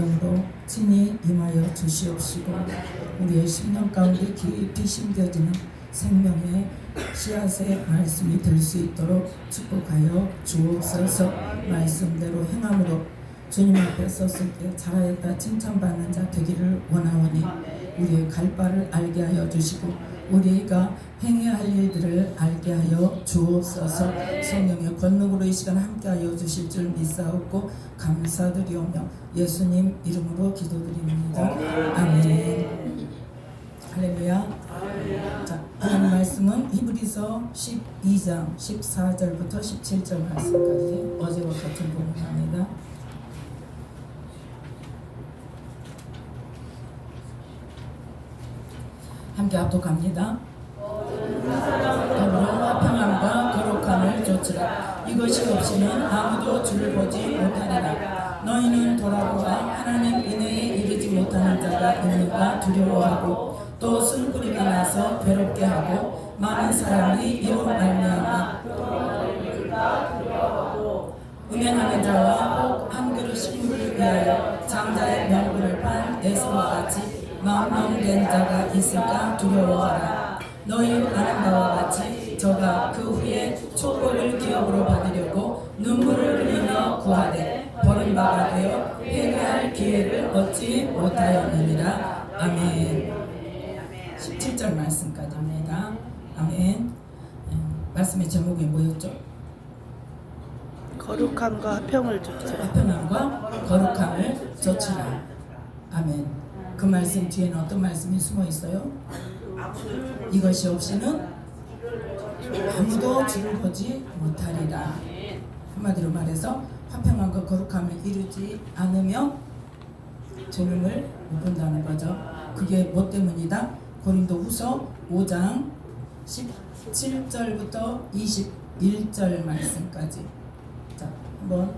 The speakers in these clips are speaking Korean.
영으로 친히 임하여 주시옵시고 우리의 심령 가운데 깊이 심겨지는 생명의 씨앗의 말씀이 될 수 있도록 축복하여 주옵소서. 말씀대로 행함으로 주님 앞에 섰을 때 잘하였다 칭찬받는 자 되기를 원하오니 우리의 갈 바를 알게 하여 주시고 우리가 행해야 할 일들을 알게 하여 주옵소서. 성령의 권능으로 이 시간 함께 하여 주실 줄 믿사옵고 감사드리오며 예수님 이름으로 기도드립니다. 아멘. 할렐루야. 자, 하나님 말씀은 히브리서 12장 14절부터 17절 말씀까지 어제와 같은 부분입니다. 함께 압독합니다. 더불어 화평함과 거룩함을 좇으라. 이것이 없이는 아무도 주를 보지 못하리라. 너희는 돌아보아 하나님 은혜에 이르지 못하는 자가 있는가 두려워하고 또 쓴뿌리가 나서 괴롭게 하고 많은 사람이 이로 말미암아 음행하는 자와 혹 한 그릇 식물을 위하여 장자의 명분을 판 에서와 같이 망명된 자가 있을까 두려워하라. 너희 아는 바와 같이 저가 그 후에 축복을 기업으로 받으려고 눈물을 흘리며 구하되 버림받아 되어 회개할 기회를 얻지 못하였느니라. 아멘. 17절 말씀까지입니다. 아멘. 말씀의 제목이 뭐였죠? 거룩함과 화평을 좇으라. 화평함과 거룩함을 좇으라. 아멘. 그 말씀 뒤에는 어떤 말씀이 숨어 있어요? 이것이 없이는 아무도 주를 보지 못하리라. 한마디로 말해서 화평함과 거룩함을 이루지 않으면 주님을 못 본다는 거죠. 그게 뭐 때문이다? 고린도후서 5장 17절부터 21절 말씀까지. 자, 한번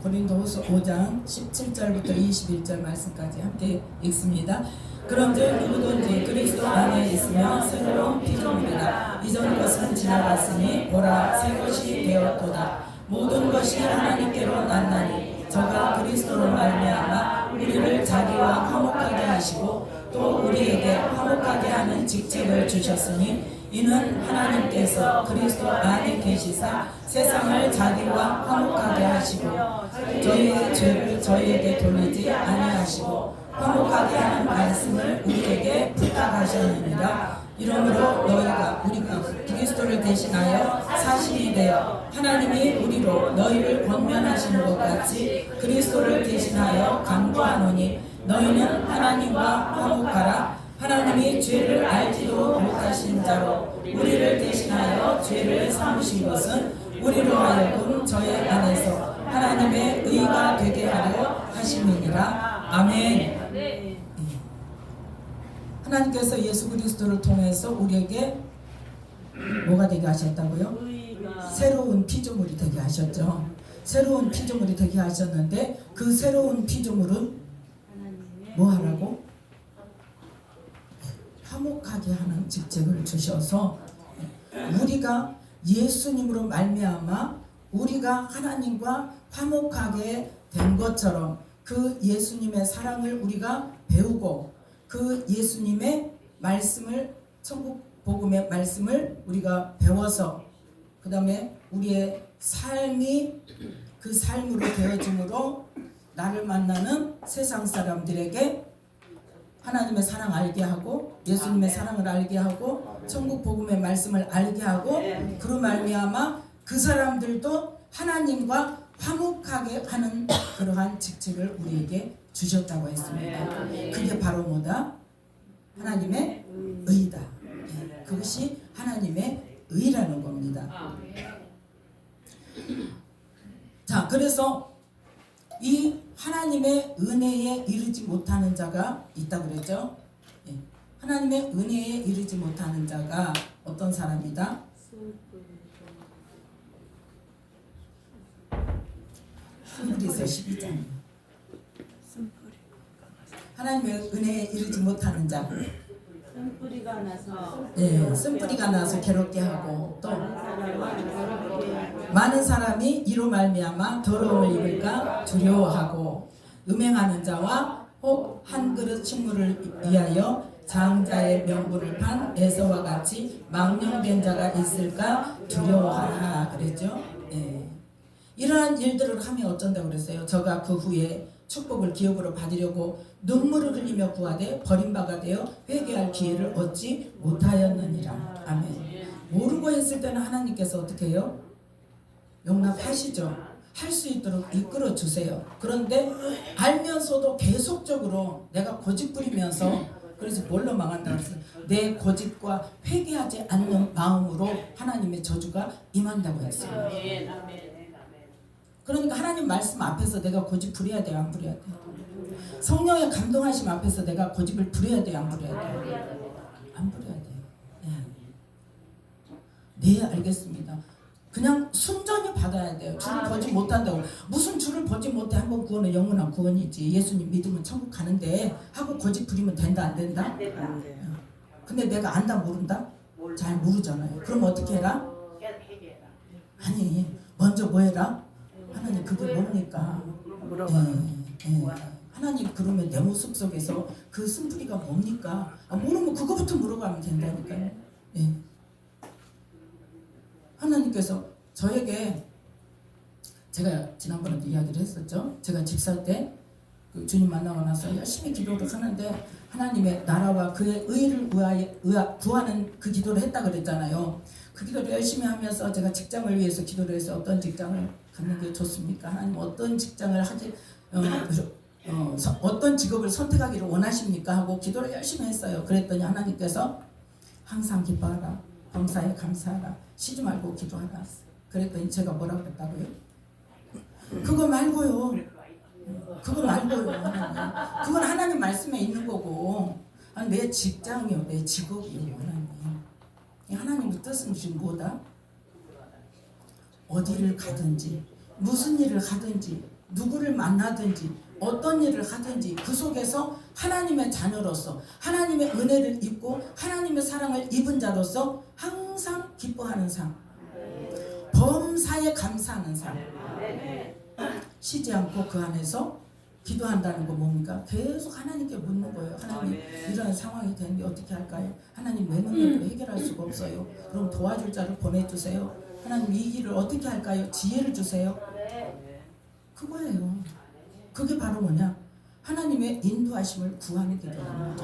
고린도후서 5장 17절부터 21절 말씀까지 함께 읽습니다. 그런즉 누구든지 그리스도 안에 있으면 새로운 피조물이라. 이전 것은 지나갔으니 보라 새 것이 되었도다. 모든 것이 하나님께로 났나니 저가 그리스도로 말미암아 우리를 자기와 화목하게 하시고 또 우리에게 화목하게 하는 직책을 주셨으니 이는 하나님께서 그리스도 안에 계시사 세상을 자기와 화목하게 하시고 저희의 죄를 저희에게 돌리지 아니하시고 화목하게 하는 말씀을 우리에게 부탁하셨느니라. 이러므로 우리가 그리스도를 대신하여 사실이 되어 하나님이 우리로 너희를 권면하시는 것 같이 그리스도를 대신하여 간구하노니 너희는 하나님과 화목하라. 하나님이 죄를 알지도 못하신 자로 우리를 대신하여 죄를 삼으신 것은 우리로 하여금 저의 안에서 하나님의 의가 되게 하려 하심이니라. 아멘. 하나님께서 예수 그리스도를 통해서 우리에게 뭐가 되게 하셨다고요? 새로운 피조물이 되게 하셨죠. 새로운 피조물이 되게 하셨는데 그 새로운 피조물은 뭐 하라고? 화목하게 하는 직책을 주셔서 우리가 예수님으로 말미암아 우리가 하나님과 화목하게 된 것처럼 그 예수님의 사랑을 우리가 배우고 그 예수님의 말씀을 천국 복음의 말씀을 우리가 배워서 그 다음에 우리의 삶이 그 삶으로 되어짐으로 나를 만나는 세상 사람들에게 하나님의 사랑 알게 하고 예수님의 사랑을 알게 하고 천국 복음의 말씀을 알게 하고 그로 말미암아 그 사람들도 하나님과 화목하게 하는 그러한 직책을 우리에게 주셨다고 했습니다. 그게 바로 뭐다? 하나님의 의다. 그것이 하나님의 의라는 겁니다. 자, 그래서 이 하나님의 은혜에 이르지 못하는 자가 있다고 그랬죠. 하나님의 은혜에 이르지 못하는 자가 어떤 사람이다? 히브리서 12장. 하나님의 은혜에 이르지 못하는 자. 쓴뿌리가 나서 예, 쓴뿌리가 나서 괴롭게 하고 또 많은 사람은 더럽게 하고 많은 사람이 이로 말미암아 더러움을 입을까 두려워하고 음행하는 자와 혹 한 그릇 식물을 위하여 장자의 명분을 판 에서와 같이 망령된 자가 있을까 두려워하라 그랬죠. 예. 이러한 일들을 하면 어쩐다고 그랬어요. 저가 그 후에 축복을 기업으로 받으려고 눈물을 흘리며 구하되 버림받아 되어 회개할 기회를 얻지 못하였느니라. 아멘. 모르고 했을 때는 하나님께서 어떻게 해요? 용납하시죠. 할 수 있도록 이끌어 주세요. 그런데 알면서도 계속적으로 내가 고집 부리면서 그래서 뭘로 망한다 그랬어요? 내 고집과 회개하지 않는 마음으로 하나님의 저주가 임한다고 했어요. 그러니까 하나님 말씀 앞에서 내가 고집 부려야 돼요, 안 부려야 돼요? 성령의 감동하심 앞에서 내가 고집을 부려야 돼요, 안 부려야 돼요? 안 부려야 돼요. 네, 알겠습니다. 그냥 순전히 받아야 돼요. 주를 보지 못한다고. 무슨 주를 보지 못해 한번 구원은 영원한 구원이지. 예수님 믿으면 천국 가는데 하고 고집 부리면 된다 안 된다? 안 돼요. 근데 내가 안다 모른다? 잘 모르잖아요. 그럼 어떻게 해라? 아니 먼저 뭐 해라? 하나님 그게 뭡니까? 물어봐. 하나님 그러면 내 모습 속에서 그 쓴뿌리가 뭡니까? 모르면 그거부터 물어가면 된다니까요. 예. 하나님께서 저에게 제가 지난번에도 이야기를 했었죠. 제가 집 살 때 그 주님 만나고 나서 열심히 기도를 하는데 하나님의 나라와 그의 의를 구하는 그 기도를 했다 그랬잖아요. 그 기도를 열심히 하면서 제가 직장을 위해서 기도를 해서 어떤 직장을 갖는 게 좋습니까? 하나님 어떤 직장을 하지 어떤 직업을 선택하기를 원하십니까? 하고 기도를 열심히 했어요. 그랬더니 하나님께서 항상 기뻐하라. 범사에 감사하라. 쉬지 말고 기도하라. 그랬더니 제가 뭐라고 그랬다고요? 그거 말고요. 그거 말고요. 하나님. 그건 하나님 말씀에 있는 거고 내 직장이요. 내 직업이요. 하나님. 하나님의 뜻은 지금 뭐다? 어디를 가든지 무슨 일을 하든지 누구를 만나든지 어떤 일을 하든지 그 속에서 하나님의 자녀로서 하나님의 은혜를 입고 하나님의 사랑을 입은 자로서 항상 기뻐하는 삶, 범사에 감사하는 삶, 쉬지 않고 그 안에서 기도한다는 거 뭡니까? 계속 하나님께 묻는 거예요. 하나님 이런 상황이 되는데 어떻게 할까요? 하나님 내 능력으로 해결할 수가 없어요. 그럼 도와줄 자를 보내주세요. 하나님 이 길을 어떻게 할까요? 지혜를 주세요. 그거예요. 그게 바로 뭐냐? 하나님의 인도하심을 구하는 기도입니다.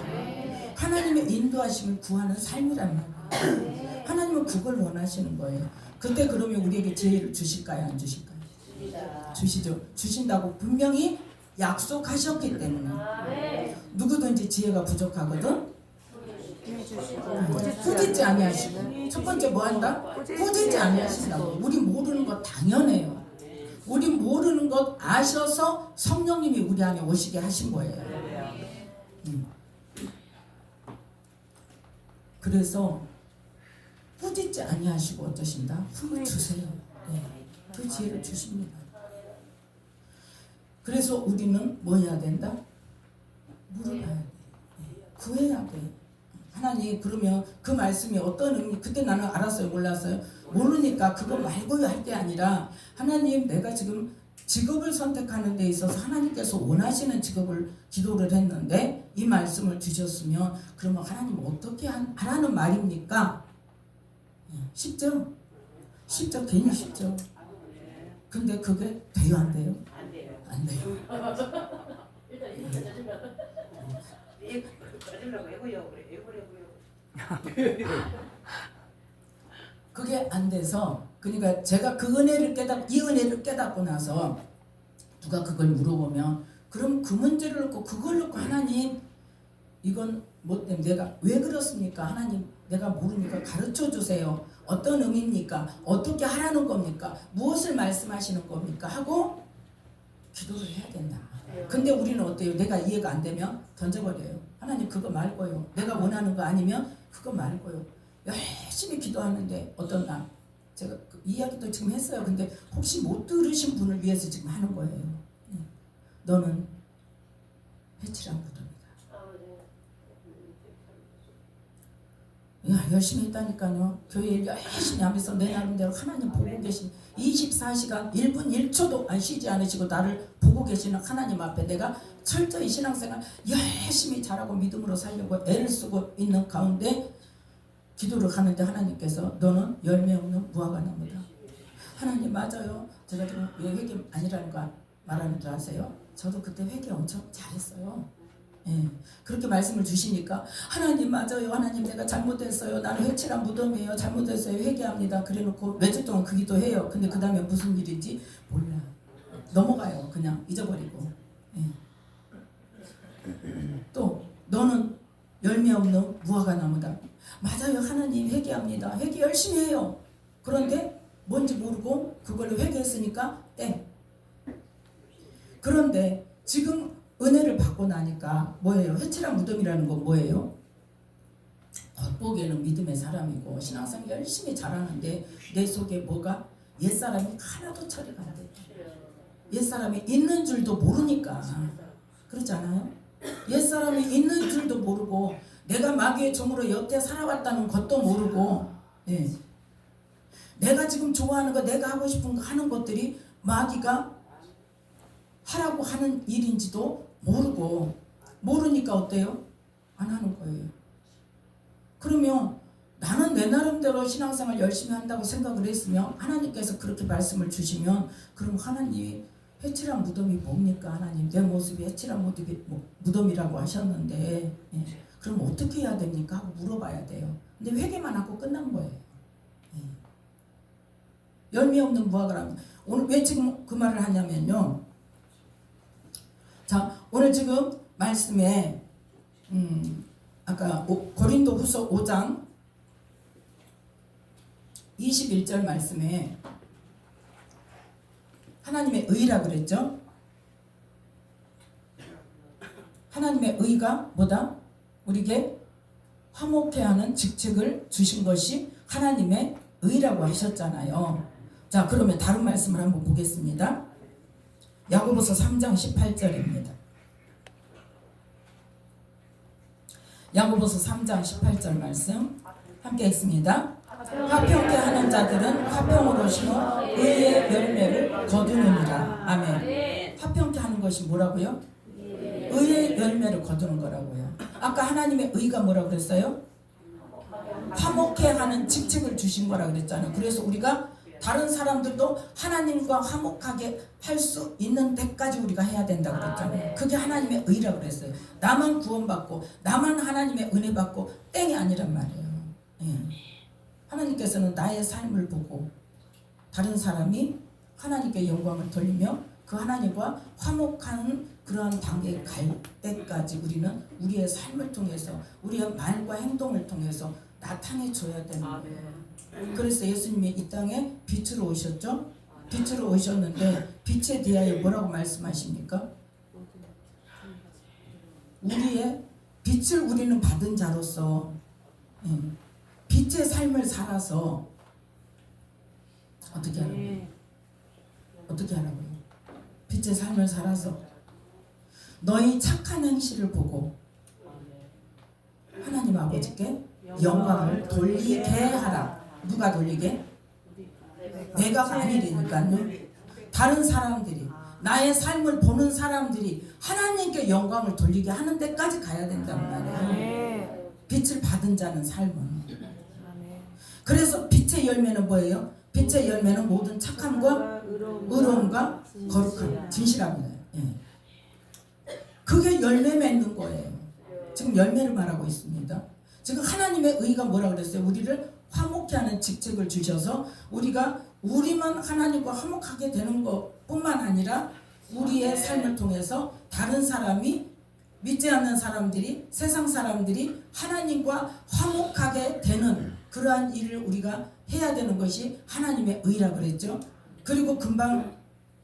하나님의 인도하심을 구하는 삶이란 말이에요. 하나님은 그걸 원하시는 거예요. 그때 그러면 우리에게 지혜를 주실까요? 안 주실까요? 주시죠. 주신다고 분명히 약속하셨기 때문에 누구든지 지혜가 부족하거든 꾸짖지 아니하시고 첫 번째 뭐 한다? 꾸짖지 아니하신다고. 우리 모르는 거 당연해요. 우리 모르는 것 아셔서 성령님이 우리 안에 오시게 하신 거예요. 그래서 꾸짖지 아니하시고 어떠신다? 품을 주세요. 그 지혜를 주십니다. 그래서 우리는 뭐 해야 된다? 물어봐야 돼. 구해야 돼. 하나님 그러면 그 말씀이 어떤 의미? 그때 나는 알았어요? 몰랐어요? 모르니까 그거 말고요 할 게 아니라 하나님 내가 지금 직업을 선택하는 데 있어서 하나님께서 원하시는 직업을 기도를 했는데 이 말씀을 주셨으면 그러면 하나님 어떻게 하라는 말입니까? 쉽죠? 쉽죠? 괜히 쉽죠? 근데 그게 돼요 안 돼요? 안 돼요. 그게 안 돼서 그러니까 제가 그 은혜를 이 은혜를 깨닫고 나서 누가 그걸 물어보면 그럼 그 문제를 놓고 그걸 놓고 하나님 이건 뭐 때문에 내가 왜 그렇습니까? 하나님 내가 모르니까 가르쳐 주세요. 어떤 의미입니까? 어떻게 하라는 겁니까? 무엇을 말씀하시는 겁니까? 하고 기도를 해야 된다. 근데 우리는 어때요? 내가 이해가 안 되면 던져버려요. 하나님 그거 말고요. 내가 원하는 거 아니면 그거 말고요. 열심히 기도하는데 어떤 날 제가 그 이야기도 지금 했어요. 근데 혹시 못 들으신 분을 위해서 지금 하는 거예요. 너는 해치란 부릅니다. 열심히 했다니까요. 교회 일 열심히 하면서 내 나름대로 하나님 보고 계신 24시간 1분 1초도 쉬지 않으시고 나를 보고 계시는 하나님 앞에 내가 철저히 신앙생활 열심히 잘하고 믿음으로 살려고 애를 쓰고 있는 가운데 기도를 하는데 하나님께서 너는 열매 없는 무화과 나무다. 하나님 맞아요. 제가 지금 왜 회개 아니라는 거 말하는 줄 아세요? 저도 그때 회개 엄청 잘했어요. 예, 그렇게 말씀을 주시니까 하나님 맞아요. 하나님 내가 잘못했어요. 나는 회칠한 무덤이에요. 잘못했어요. 회개합니다. 그래놓고 몇 주 동안 그 기도해요. 근데 그 다음에 무슨 일인지 몰라. 넘어가요. 그냥 잊어버리고. 예. 또 너는 열매 없는 무화과 나무다. 맞아요. 하나님 회개합니다. 회개 열심히 해요. 그런데 뭔지 모르고 그걸로 회개했으니까 땡. 그런데 지금 은혜를 받고 나니까 뭐예요? 회칠한 무덤이라는 건 뭐예요? 겉보기에는 믿음의 사람이고 신앙생활 열심히 잘하는데 내 속에 뭐가 옛사람이 하나도 처리가 안 돼. 옛사람이 있는 줄도 모르니까. 그렇지 않아요? 옛사람이 있는 줄도 모르고 내가 마귀의 종으로 여태 살아왔다는 것도 모르고 예. 내가 지금 좋아하는 거 내가 하고 싶은 거 하는 것들이 마귀가 하라고 하는 일인지도 모르고 모르니까 어때요? 안 하는 거예요. 그러면 나는 내 나름대로 신앙생활 열심히 한다고 생각을 했으면 하나님께서 그렇게 말씀을 주시면 그럼 하나님 회칠한 무덤이 뭡니까? 하나님 내 모습이 회칠한 무덤이라고 하셨는데 예. 그럼 어떻게 해야 됩니까? 하고 물어봐야 돼요. 근데 회개만 하고 끝난 거예요. 예. 열매 없는 무화과라면 오늘 왜 지금 그 말을 하냐면요. 자, 오늘 지금 말씀에 아까 고린도 후서 5장 21절 말씀에 하나님의 의라 그랬죠? 하나님의 의가 뭐다? 우리에게 화목해 하는 직책을 주신 것이 하나님의 의라고 하셨잖아요. 자, 그러면 다른 말씀을 한번 보겠습니다. 야고보서 3장 18절입니다. 야고보서 3장 18절 말씀 함께 읽습니다. 화평케 하는 자들은 화평으로 심어 의의 열매를 거두느니라. 아멘. 화평케 하는 것이 뭐라고요? 의의 열매를 거두는 거라고요. 아까 하나님의 의가 뭐라고 그랬어요? 화목케 하는 직책을 주신 거라고 그랬잖아요. 그래서 우리가 다른 사람들도 하나님과 화목하게 할 수 있는 데까지 우리가 해야 된다고 그랬잖아요. 그게 하나님의 의라고 그랬어요. 나만 구원받고 나만 하나님의 은혜 받고 땡이 아니란 말이에요. 예. 하나님께서는 나의 삶을 보고 다른 사람이 하나님께 영광을 돌리며 그 하나님과 화목하는 그러한 단계에 갈 때까지 우리는 우리의 삶을 통해서 우리의 말과 행동을 통해서 나타내 줘야 되는 거예요. 그래서 예수님이 이 땅에 빛으로 오셨죠? 빛으로 오셨는데 빛에 대하여 뭐라고 말씀하십니까? 우리의 빛을 우리는 받은 자로서 빛의 삶을 살아서 어떻게 하라고요? 어떻게 하라고요? 빛의 삶을 살아서 너희 착한 행실을 보고 하나님 아버지께 영광을 돌리게 하라. 누가 돌리게? 내가 아니니까요. 다른 사람들이 나의 삶을 보는 사람들이 하나님께 영광을 돌리게 하는 데까지 가야 된단 말이에요. 빛을 받은 자는 삶은. 그래서 빛의 열매는 뭐예요? 빛의 열매는 모든 착함과 의로움과 거룩함, 진실합니다. 예. 그게 열매 맺는 거예요. 지금 열매를 말하고 있습니다. 지금 하나님의 의가 뭐라 그랬어요? 우리를 화목케 하는 직책을 주셔서 우리가 우리만 하나님과 화목하게 되는 것뿐만 아니라 우리의 삶을 통해서 다른 사람이 믿지 않는 사람들이 세상 사람들이 하나님과 화목하게 되는 그러한 일을 우리가 해야 되는 것이 하나님의 의라고 그랬죠. 그리고 금방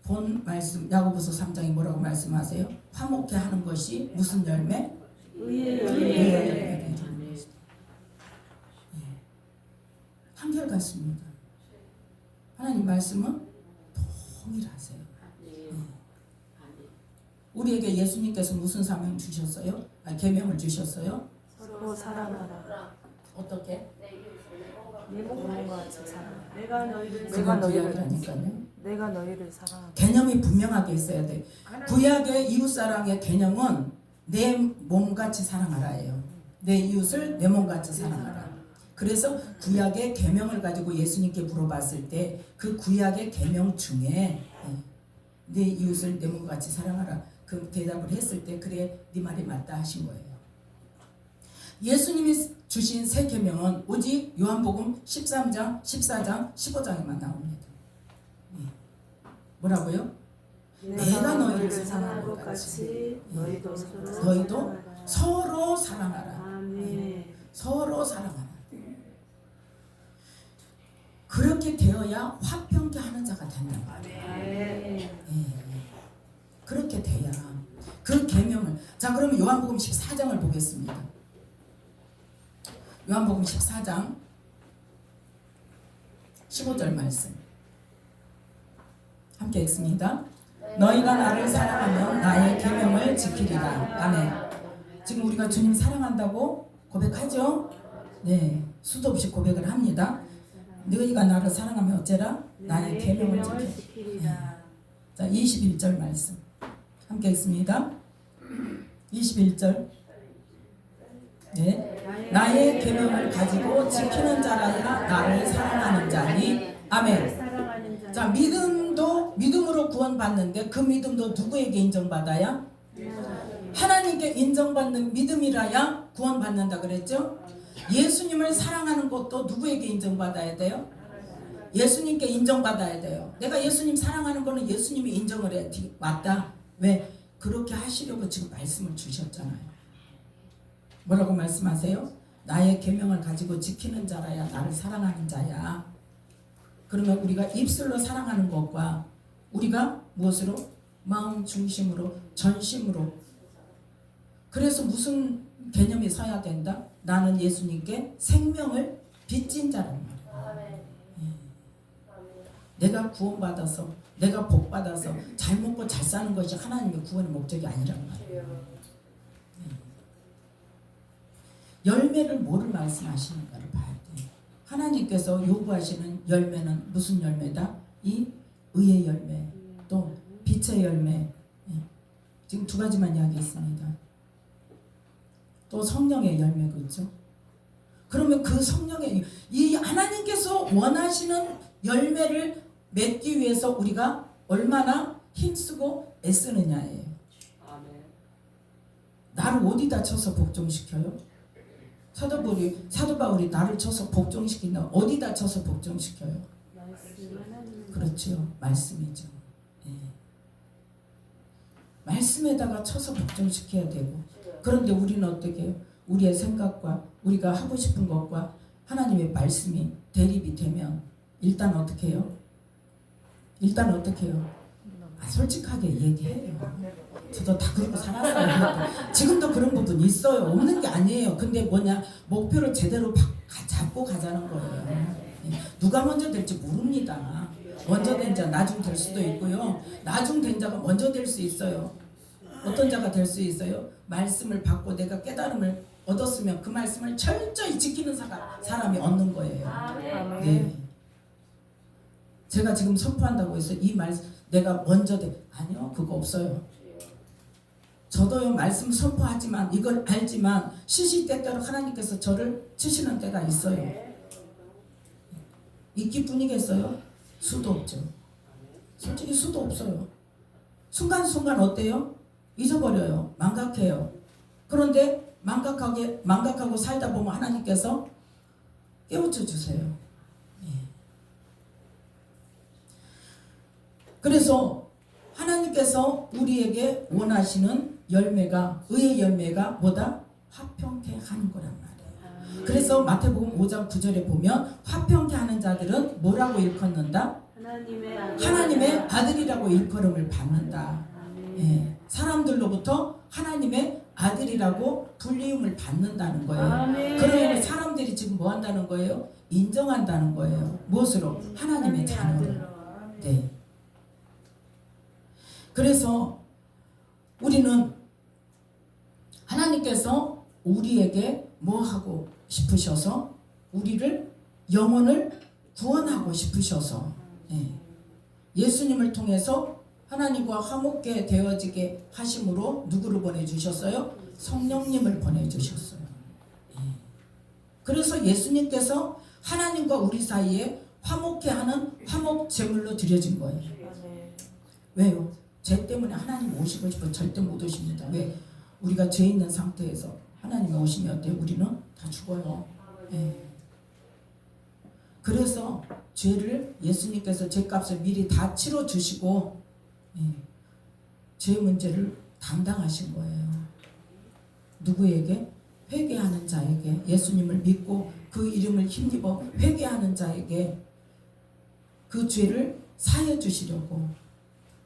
본 말씀 야고보서 3장이 뭐라고 말씀하세요? 화목케 하는 것이 무슨 열매? 의의 열매. 한결같습니다. 하나님 말씀은 동일하세요. 우리에게 예수님께서 무슨 사명 주셨어요? 계명을 주셨어요? 서로 사랑하라. 어떻게? 내 몸과 같이 사랑하라. 내가 너희를 그건 구약이라니까요. 내가 너희를 사랑하고 개념이 분명하게 있어야 돼. 구약의 이웃사랑의 개념은 내 몸같이 사랑하라예요. 내 이웃을 내 몸같이 사랑하라. 그래서 구약의 계명을 가지고 예수님께 물어봤을 때 그 구약의 계명 중에 내 이웃을 내 몸같이 사랑하라 그 대답을 했을 때 그래 네 말이 맞다 하신 거예요. 예수님이 주신 새 계명은 오직 요한복음 13장, 14장, 15장에만 나옵니다. 뭐라고요? 내가 너희를 사랑한 것 같이 너희도 너희도 서로 사랑하라. 아멘. 서로 사랑하라. 그렇게 되어야 화평케 하는 자가 된다. 아멘. 그렇게 돼야 그 계명을. 자, 그러면 요한복음 14장을 보겠습니다. 요한복음 14장 15절 말씀 함께 읽습니다. 너희가 나를 사랑하면 나의 계명을 지키리라. 아멘. 지금 우리가 주님 사랑한다고 고백하죠? 네, 수도 없이 고백을 합니다. 너희가 나를 사랑하면 어째라? 나의 계명을 지키리라. 자, 21절 말씀 함께 읽습니다. 21절. 네, 나의 계명을 가지고 지키는 자라야 나를 사랑하는 자니. 아멘. 자, 믿음으로 구원받는데 그 믿음도 누구에게 인정받아야? 하나님께 인정받는 믿음이라야 구원받는다 그랬죠? 예수님을 사랑하는 것도 누구에게 인정받아야 돼요? 예수님께 인정받아야 돼요. 내가 예수님 사랑하는 거는 예수님이 인정을 해. 맞다. 왜? 그렇게 하시려고 지금 말씀을 주셨잖아요. 뭐라고 말씀하세요? 나의 계명을 가지고 지키는 자라야 나를 사랑하는 자야. 그러면 우리가 입술로 사랑하는 것과 우리가 무엇으로? 마음 중심으로, 전심으로. 그래서 무슨 개념이 서야 된다? 나는 예수님께 생명을 빚진 자란 말이야. 내가 구원받아서, 내가 복받아서 잘 먹고 잘 사는 것이 하나님의 구원의 목적이 아니란 말이에요. 열매를 뭐를 말씀하시는가를 봐야 돼. 하나님께서 요구하시는 열매는 무슨 열매다? 이 의의 열매, 또 빛의 열매. 지금 두 가지만 이야기했습니다. 또 성령의 열매가 있죠. 그러면 그 성령의 이 하나님께서 원하시는 열매를 맺기 위해서 우리가 얼마나 힘쓰고 애쓰느냐예요. 나를 어디다 쳐서 복종시켜요? 사도 바울이 나를 쳐서 복종시킨다. 어디다 쳐서 복종시켜요? 그렇죠. 말씀이죠. 말씀에다가 쳐서 복종시켜야 되고. 그런데 우리는 어떻게 해요? 우리의 생각과 우리가 하고 싶은 것과 하나님의 말씀이 대립이 되면 일단 어떻게 해요? 솔직하게 얘기해요. 저도 다 그러고 살았어요. 지금도 그런 부분 있어요. 없는 게 아니에요. 근데 뭐냐, 목표를 제대로 잡고 가자는 거예요. 누가 먼저 될지 모릅니다. 먼저 된 자 나중 될 수도 있고요. 나중 된 자가 먼저 될 수 있어요. 어떤 자가 될 수 있어요? 말씀을 받고 내가 깨달음을 얻었으면 그 말씀을 철저히 지키는 사람이 얻는 거예요. 네. 제가 지금 선포한다고 해서 이 말씀 내가 먼저 아니요, 그거 없어요. 저도요 말씀 선포하지만 이걸 알지만 시시때때로 하나님께서 저를 치시는 때가 있어요. 있기 뿐이겠어요? 수도 없죠. 솔직히 수도 없어요. 순간순간 어때요? 잊어버려요. 망각해요. 그런데 망각하고 살다 보면 하나님께서 깨우쳐 주세요. 그래서 하나님께서 우리에게 원하시는 열매가, 의의 열매가 뭐다? 화평케 하는 거란 말이에요. 그래서 마태복음 5장 9절에 보면 화평케 하는 자들은 뭐라고 일컫는다? 하나님의 아들이라고 일컬음을 받는다. 예, 사람들로부터 하나님의 아들이라고 불리움을 받는다는 거예요. 그러면 사람들이 지금 뭐 한다는 거예요? 인정한다는 거예요. 무엇으로? 하나님의 자녀로. 네. 그래서 우리는 하나님께서 우리에게 뭐 하고 싶으셔서 우리를 영혼을 구원하고 싶으셔서 예수님을 통해서 하나님과 화목게 되어지게 하심으로 누구를 보내주셨어요? 성령님을 보내주셨어요. 그래서 예수님께서 하나님과 우리 사이에 화목케 하는 화목 제물로 드려진 거예요. 왜요? 죄 때문에 하나님 오시고 싶어 절대 못 오십니다. 왜? 우리가 죄 있는 상태에서 하나님 오시면 어때요? 우리는 다 죽어요. 그래서 죄를 예수님께서 죄값을 미리 다 치러주시고 죄 문제를 담당하신 거예요. 누구에게? 회개하는 자에게, 예수님을 믿고 그 이름을 힘입어 회개하는 자에게 그 죄를 사해 주시려고.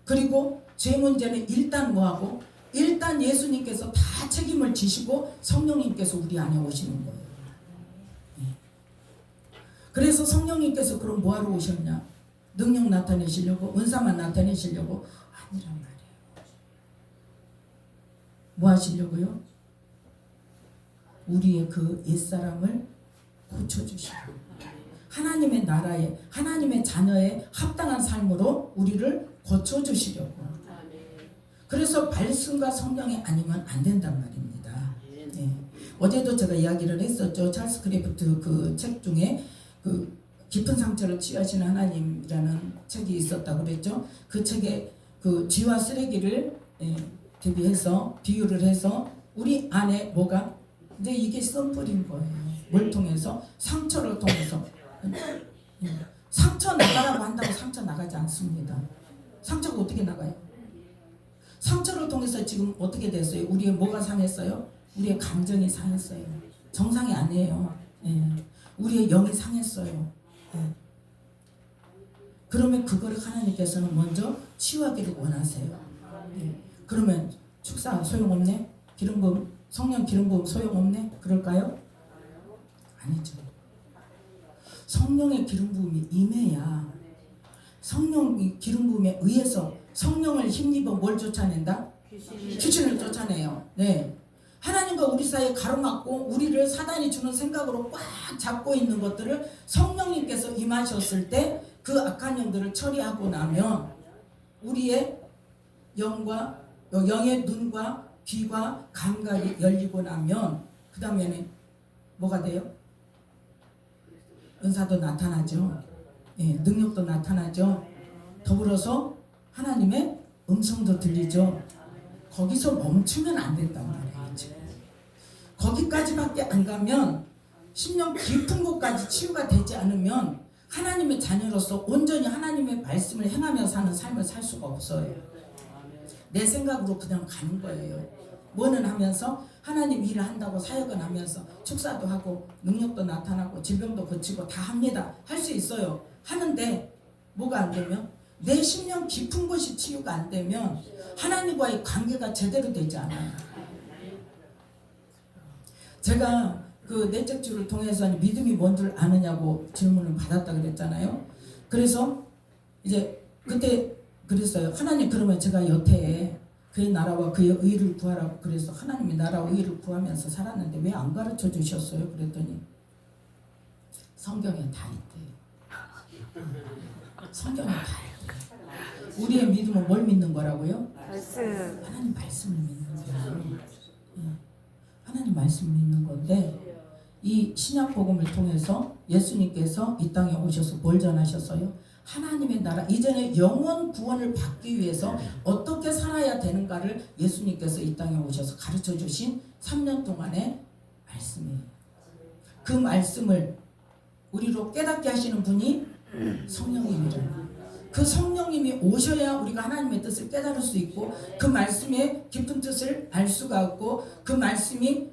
그리고 죄 문제는 일단 뭐하고? 일단 예수님께서 다 책임을 지시고 성령님께서 우리 안에 오시는 거예요. 그래서 성령님께서 그럼 뭐하러 오셨냐? 능력 나타내시려고, 은사만 나타내시려고? 아니란 말이에요. 뭐 하시려고요? 우리의 그 옛사람을 고쳐주시고 하나님의 나라에, 하나님의 자녀의 합당한 삶으로 우리를 고쳐주시려고. 그래서 말씀과 성령이 아니면 안 된단 말입니다. 어제도 제가 이야기를 했었죠. 찰스 크래프트 그 책 중에 그 깊은 상처를 치유하시는 하나님이라는 책이 있었다고 그랬죠. 그 책에 그 쥐와 쓰레기를 대비해서 비유를 해서 우리 안에 뭐가? 근데 이게 썸플인 거예요. 뭘 통해서? 상처를 통해서. 상처 나가라고 한다고 상처 나가지 않습니다. 상처가 어떻게 나가요? 상처를 통해서 지금 어떻게 됐어요? 우리의 뭐가 상했어요? 우리의 감정이 상했어요. 정상이 아니에요. 우리의 영이 상했어요. 그러면 그거를 하나님께서는 먼저 치유하기를 원하세요. 그러면 축사 소용없네? 기름 부음, 성령 기름 부음 소용없네? 그럴까요? 아니죠. 성령의 기름 부음이 임해야, 성령 기름 부음에 의해서 성령을 힘입어 뭘 쫓아낸다? 귀신을 쫓아내요. 하나님과 우리 사이에 가로막고 우리를 사단이 주는 생각으로 꽉 잡고 있는 것들을 성령님께서 임하셨을 때 그 악한 영들을 처리하고 나면 우리의 영과 영의 눈과 귀와 감각이 열리고 나면 그 다음에는 뭐가 돼요? 은사도 나타나죠. 능력도 나타나죠. 더불어서 하나님의 음성도 들리죠. 거기서 멈추면 안 된단 말이에요. 거기까지밖에 안 가면 심령 깊은 곳까지 치유가 되지 않으면 하나님의 자녀로서 온전히 하나님의 말씀을 행하며 사는 삶을 살 수가 없어요. 내 생각으로 그냥 가는 거예요. 뭐는 하면서 하나님 일을 한다고 사역은 하면서 축사도 하고 능력도 나타나고 질병도 고치고 다 합니다. 할 수 있어요. 하는데 뭐가 안 되면, 내 심령 깊은 곳이 치유가 안 되면 하나님과의 관계가 제대로 되지 않아요. 제가 그 내적 주를 통해서 믿음이 뭔 줄 아느냐고 질문을 받았다 그랬잖아요. 그래서 이제 그때 그랬어요. 하나님, 그러면 제가 여태에 그의 나라와 그의 의를 구하라고 그래서 하나님의 나라와 의를 구하면서 살았는데 왜 안 가르쳐 주셨어요? 그랬더니 성경에 다 있대요. 성경에 다 있대요. 우리의 믿음은 뭘 믿는 거라고요? 말씀. 하나님 말씀을 믿는 거예요. 하나님 말씀을 믿는 건데, 이 신약 복음을 통해서 예수님께서 이 땅에 오셔서 뭘 전하셨어요? 하나님의 나라, 이전에 영원 구원을 받기 위해서 어떻게 살아야 되는가를 예수님께서 이 땅에 오셔서 가르쳐 주신 3년 동안의 말씀이에요. 그 말씀을 우리로 깨닫게 하시는 분이 성령님이잖아요. 그 성령님이 오셔야 우리가 하나님의 뜻을 깨달을 수 있고 그 말씀의 깊은 뜻을 알 수가 없고 그 말씀의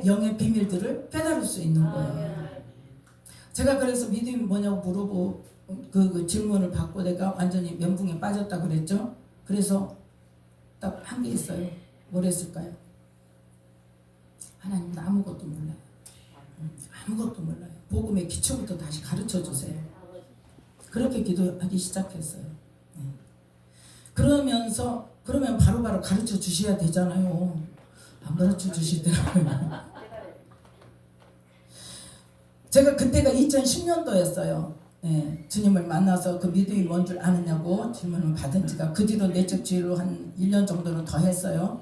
영의 비밀들을 깨달을 수 있는 거예요. 제가 그래서 믿음이 뭐냐고 물어보고 그 질문을 받고 내가 완전히 멘붕에 빠졌다 그랬죠. 그래서 딱 한 게 있어요. 뭘 했을까요? 하나님, 나 아무것도 몰라요. 아무것도 몰라요. 복음의 기초부터 다시 가르쳐 주세요. 그렇게 기도하기 시작했어요. 그러면 바로바로 가르쳐 주셔야 되잖아요. 안 가르쳐 주시더라고요. 제가 그때가 2010년도였어요. 예, 주님을 만나서 그 믿음이 뭔 줄 아느냐고 질문을 받은 지가 그 뒤로 내적 치유로 한 1년 정도는 더 했어요.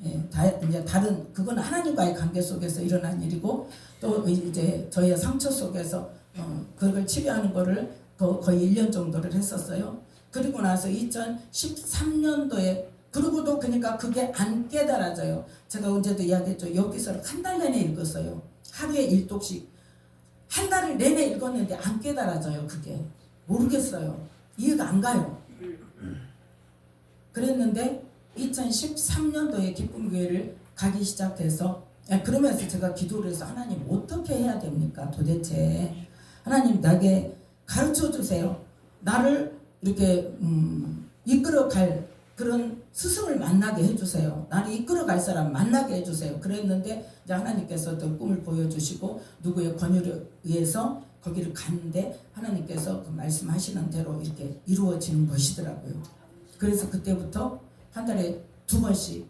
예, 이제 다른 그건 하나님과의 관계 속에서 일어난 일이고 또 이제 저희의 상처 속에서 그걸 치료하는 거를 거의 1년 정도를 했었어요. 그리고 나서 2013년도에 그러고도 그러니까 그게 안 깨달아져요. 제가 언제도 이야기했죠. 여기서 한 달 내내 읽었어요. 하루에 1독씩 한 달을 내내 읽었는데 안 깨달아져요. 그게 모르겠어요. 이해가 안 가요. 그랬는데 2013년도에 기쁨교회를 가기 시작해서 그러면서 제가 기도를 해서 하나님 어떻게 해야 됩니까? 도대체 하나님 나에게 가르쳐 주세요. 나를 이렇게 이끌어갈 그런 스승을 만나게 해주세요. 나를 이끌어갈 사람 만나게 해주세요. 그랬는데 이제 하나님께서 또 꿈을 보여주시고 누구의 권유를 의해서 거기를 갔는데 하나님께서 그 말씀하시는 대로 이렇게 이루어지는 것이더라고요. 그래서 그때부터 한 달에 2번씩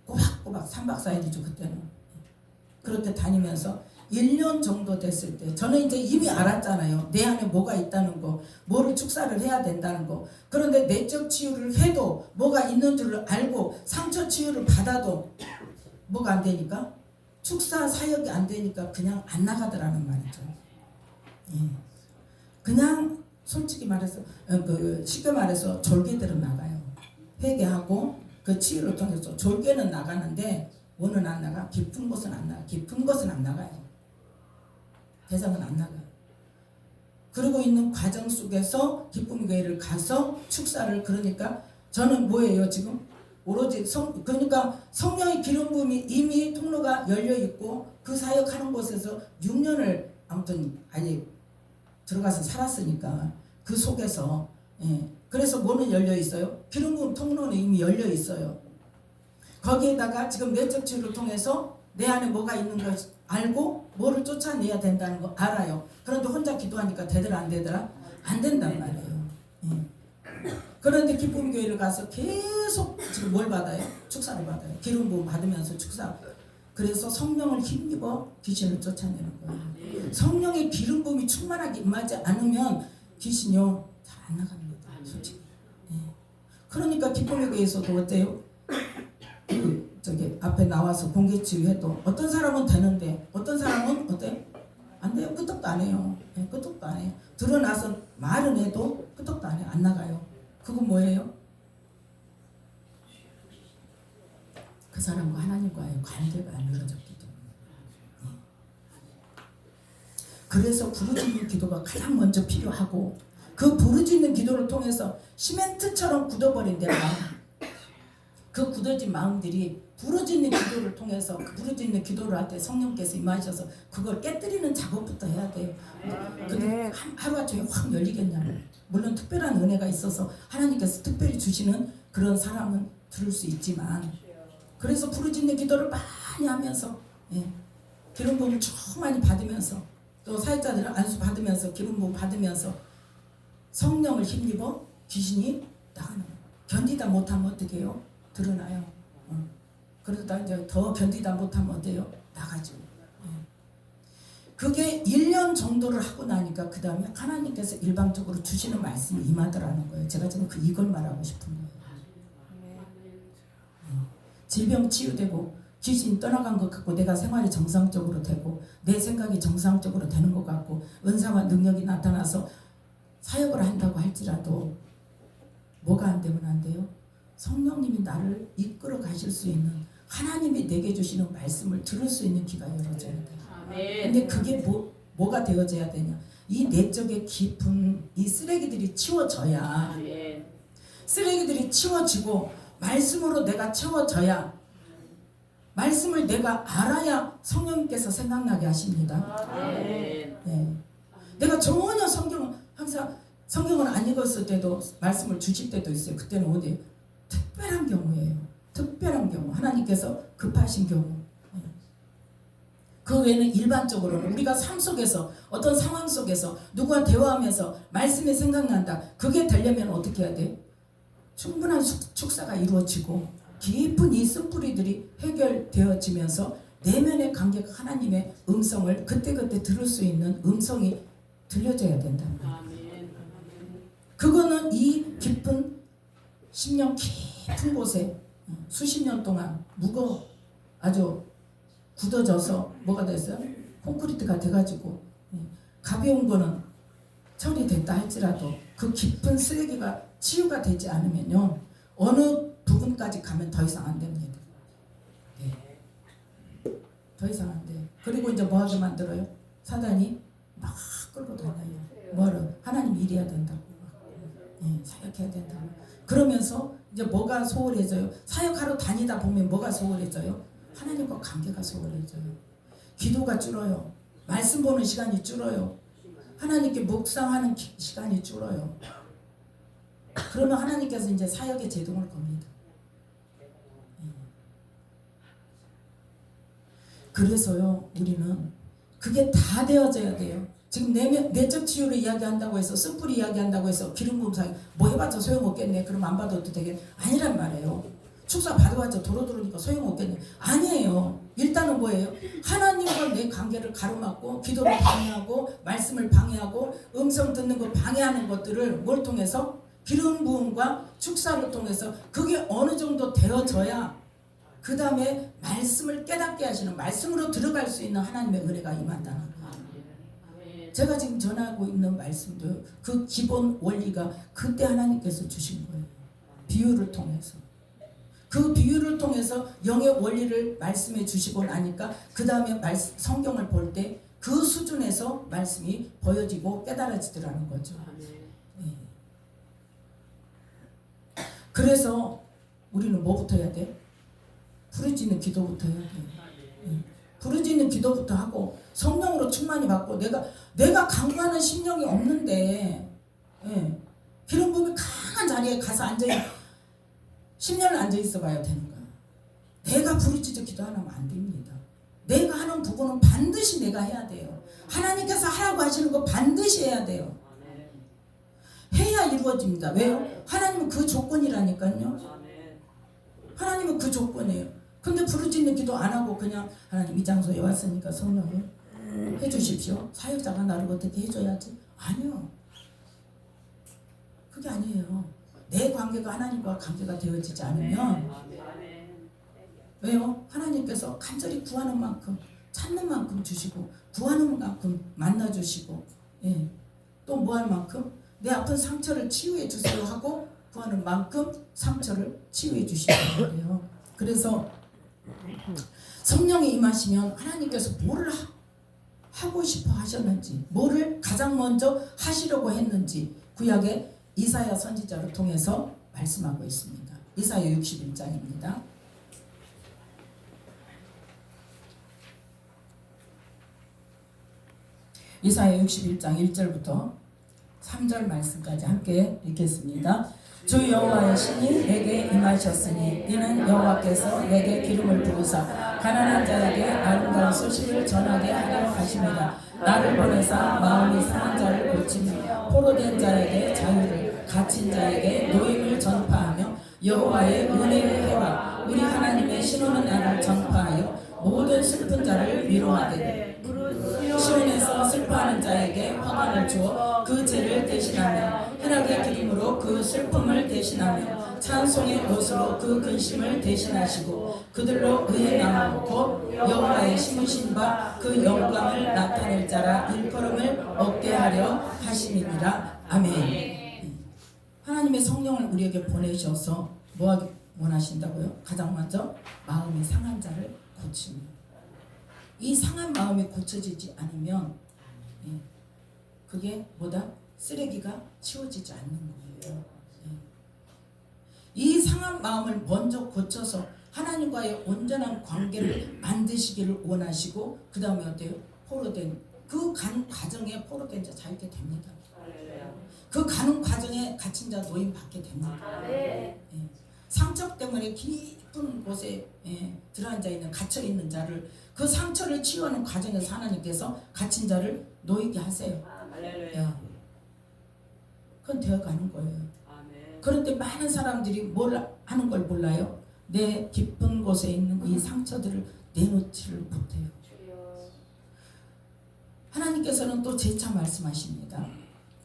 꼬박꼬박 3박 4일이죠 그때는. 그렇게 다니면서 1년 정도 됐을 때 저는 이제 이미 알았잖아요. 내 안에 뭐가 있다는 거, 뭐를 축사를 해야 된다는 거. 그런데 내적 치유를 해도 뭐가 있는 줄을 알고 상처 치유를 받아도 뭐가 안 되니까 축사 사역이 안 되니까 그냥 안 나가더라는 말이죠. 예. 그냥 솔직히 말해서 쉽게 말해서 졸개들은 나가요. 회개하고 그 치유를 통해서 졸개는 나가는데 원은 안 나가. 깊은 곳은 안 나가. 깊은 곳은 안 나가요. 대상은 안 나가요. 그러고 있는 과정 속에서 기쁨교회를 가서 축사를 그러니까 저는 뭐예요 지금? 오로지 그러니까 성령의 기름 부음이 이미 통로가 열려 있고 그 사역하는 곳에서 6년을 아무튼 아예 들어가서 살았으니까 그 속에서 그래서 뭐는 열려 있어요? 기름 부음 통로는 이미 열려 있어요. 거기에다가 지금 내적 치유를 통해서 내 안에 뭐가 있는 걸 알고 뭐를 쫓아내야 된다는 거 알아요. 그런데 혼자 기도하니까 되더라 안 되더라? 안 된단 말이에요. 그런데 기쁨교회를 가서 계속 지금 뭘 받아요? 축사를 받아요. 기름 부음 받으면서 축사. 그래서 성령을 힘입어 귀신을 쫓아내는 거예요. 성령의 기름 부음이 충만하게 임하지 않으면 귀신이요 잘 안 나갑니다. 솔직히. 그러니까 기쁨교회에서도 어때요? 저기 앞에 나와서 공개 치유해도 어떤 사람은 되는데 어떤 사람은 어때? 안 돼요. 끄떡도 안 해요. 끄떡도 안 해요. 드러나서 말은 해도 끄떡도 안 해요. 안 나가요. 그건 뭐예요? 그 사람과 하나님과의 관계가 안 이루어졌기 때문에. 그래서 부르짖는 기도가 가장 먼저 필요하고 그 부르짖는 기도를 통해서 시멘트처럼 굳어버린 내 마음 그 굳어진 마음들이 부르짖는 기도를 통해서 그 부르짖는 기도를 할 때 성령께서 임하셔서 그걸 깨뜨리는 작업부터 해야 돼요. 근데 하루아침에 확 열리겠냐고. 물론 특별한 은혜가 있어서 하나님께서 특별히 주시는 그런 사람은 들을 수 있지만 그래서 부르짖는 기도를 많이 하면서 기름 부음을 충만히 받으면서 또 사역자들은 안수 받으면서 기름 부음 받으면서 성령을 힘입어 귀신이 나가는 거예요. 견디다 못하면 어떻게 해요? 드러나요. 그러다 이제 더 견디다 못하면 어때요? 나가죠. 그게 1년 정도를 하고 나니까 그 다음에 하나님께서 일방적으로 주시는 말씀이 임하더라는 거예요. 제가 지금 이걸 말하고 싶은 거예요. 질병 치유되고 귀신 떠나간 것 같고 내가 생활이 정상적으로 되고 내 생각이 정상적으로 되는 것 같고 은사와 능력이 나타나서 사역을 한다고 할지라도 뭐가 안 되면 안 돼요? 성령님이 나를 이끌어 가실 수 있는 하나님이 내게 주시는 말씀을 들을 수 있는 귀가 열어져야 돼요. 근데 그게 뭐가 되어져야 되냐? 이 내적의 깊은 이 쓰레기들이 치워져야 쓰레기들이 치워지고 말씀으로 내가 채워져야 말씀을 내가 알아야 성령님께서 생각나게 하십니다. 내가 전혀 성경을 항상 성경을 안 읽었을 때도 말씀을 주실 때도 있어요. 그때는 어디 특별한 경우예요. 특별한 경우 하나님께서 급하신 경우 그 외에는 일반적으로는 우리가 삶 속에서 어떤 상황 속에서 누구와 대화하면서 말씀이 생각난다. 그게 되려면 어떻게 해야 돼? 충분한 축사가 이루어지고 깊은 이 쓴뿌리들이 해결되어지면서 내면의 관계가 하나님의 음성을 그때그때 들을 수 있는 음성이 들려줘야 된다. 그거는 이 깊은 10년 깊은 곳에 수십 년 동안 아주 굳어져서 뭐가 됐어요? 콘크리트가 돼가지고 가벼운 거는 처리됐다 할지라도 그 깊은 쓰레기가 치유가 되지 않으면요 어느 부분까지 가면 더 이상 안 됩니다. 더 이상 안 돼. 그리고 이제 뭐 하게 만들어요? 사단이 막 끌고 다녀요. 뭐를 하나님 일해야 된다고, 사역해야 된다고. 그러면서 이제 뭐가 소홀해져요? 사역하러 다니다 보면 뭐가 소홀해져요? 하나님과 관계가 소홀해져요. 기도가 줄어요. 말씀 보는 시간이 줄어요. 하나님께 묵상하는 시간이 줄어요. 그러면 하나님께서 이제 사역에 제동을 겁니다. 그래서요 우리는 그게 다 되어져야 돼요. 지금 내적 치유를 이야기한다고 해서 쓴뿌리 이야기한다고 해서 기름 부음 사역 뭐 해봤자 소용없겠네. 그럼 안 받아도 되겠네. 아니란 말이에요. 축사 받아봤자 도로도로니까 소용없겠네. 아니에요. 일단은 뭐예요? 하나님과 내 관계를 가로막고 기도를 방해하고 말씀을 방해하고 음성 듣는 거 방해하는 것들을 뭘 통해서? 기름 부음과 축사를 통해서 그게 어느 정도 되어져야 그 다음에 말씀을 깨닫게 하시는 말씀으로 들어갈 수 있는 하나님의 은혜가 임한다는 거예요. 제가 지금 전하고 있는 말씀도 그 기본 원리가 그때 하나님께서 주신 거예요. 비유를 통해서. 그 비유를 통해서 영의 원리를 말씀해 주시고 나니까 그 다음에 성경을 볼 때 그 수준에서 말씀이 보여지고 깨달아지더라는 거죠. 그래서 우리는 뭐부터 해야 돼? 부르짖는 기도부터 해야 돼. 부르짖는 기도부터 하고 성령으로 충만히 받고 내가 강구하는 심령이 없는데 기름 부음이 강한 자리에 가서 10년을 앉아있어 봐야 되는 거야. 내가 부르짖어 기도하면 안 됩니다. 내가 하는 부분은 반드시 내가 해야 돼요. 하나님께서 하라고 하시는 거 반드시 해야 돼요. 해야 이루어집니다. 왜요? 하나님은 그 조건이라니까요. 하나님은 그 조건이에요. 근데 부르짖는 기도 안 하고 그냥 하나님 이 장소에 왔으니까 성령을 해주십시오. 사역자가 나를 어떻게 해줘야지? 아니요. 그게 아니에요. 내 관계가 하나님과 관계가 되어지지 않으면 왜요? 하나님께서 간절히 구하는 만큼 찾는 만큼 주시고 구하는 만큼 만나주시고 또 뭐 할 만큼 내 아픈 상처를 치유해 주세요 하고 구하는 만큼 상처를 치유해 주시는 거예요. 그래서 성령이 임하시면 하나님께서 뭐를 하고 싶어 하셨는지 뭐를 가장 먼저 하시려고 했는지 구약의 이사야 선지자를 통해서 말씀하고 있습니다. 이사야 61장입니다. 이사야 61장 1절부터 3절 말씀까지 함께 읽겠습니다. 주 여호와의 신이 내게 임하셨으니 이는 여호와께서 내게 기름을 부으사 가난한 자에게 아름다운 소식을 전하게 하려 하십니다. 나를 보내사 마음이 상한 자를 고치며 포로된 자에게 자유를 갇힌 자에게 노임을 전파하며 여호와의 은혜의 해와 우리 하나님의 신오는 날을 전파하여 모든 슬픈 자를 위로하되 시온에서 슬퍼하는 자에게 화관을 주어 그 죄를 대신하며 희락의 기름으로 그 슬픔을 대신하며 찬송의 옷으로 그 근심을 대신하시고 그들로 의의 나무 곧 여호와의 심으신 바 그 영광을 나타낼 자라 일컬음을 얻게 하려 하심이니라. 아멘. 하나님의 성령을 우리에게 보내셔서 뭐 하기 원하신다고요? 가장 먼저 마음이 상한 자를 고치며 이 상한 마음이 고쳐지지 않으면 그게 뭐다? 쓰레기가 치워지지 않는 거예요. 이 상한 마음을 먼저 고쳐서 하나님과의 온전한 관계를 만드시기를 원하시고 그 다음에 어때요? 포로된 그 가는 과정에 포로된 자 자유게 됩니다. 그 가는 과정에 갇힌 자 노임 받게 됩니다. 상처 때문에 깊은 곳에 들어앉아 있는 갇혀 있는 자를 그 상처를 치유하는 과정에서 하나님께서 갇힌 자를 놓이게 하세요. 그건 되어가는 거예요. 그런데 많은 사람들이 뭘 하는 걸 몰라요. 내 깊은 곳에 있는 이 상처들을 내놓지를 못해요. 하나님께서는 또 재차 말씀하십니다.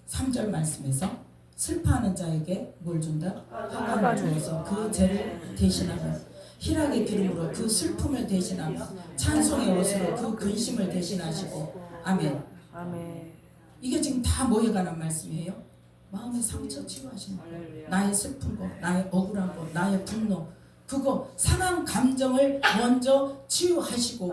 3절 말씀에서 슬퍼하는 자에게 뭘 준다? 화관을 주어서 그 죄를 대신하며 희락의 기름으로 그 슬픔을 대신하며 찬송의 옷으로 그 근심을 대신하시고 아멘. 아멘. 이게 지금 다 뭐에 관한 말씀이에요? 마음의 상처 치유하시는 거, 나의 슬픈 거, 나의 억울한 거, 나의 분노, 그거 상한 감정을 먼저 치유하시고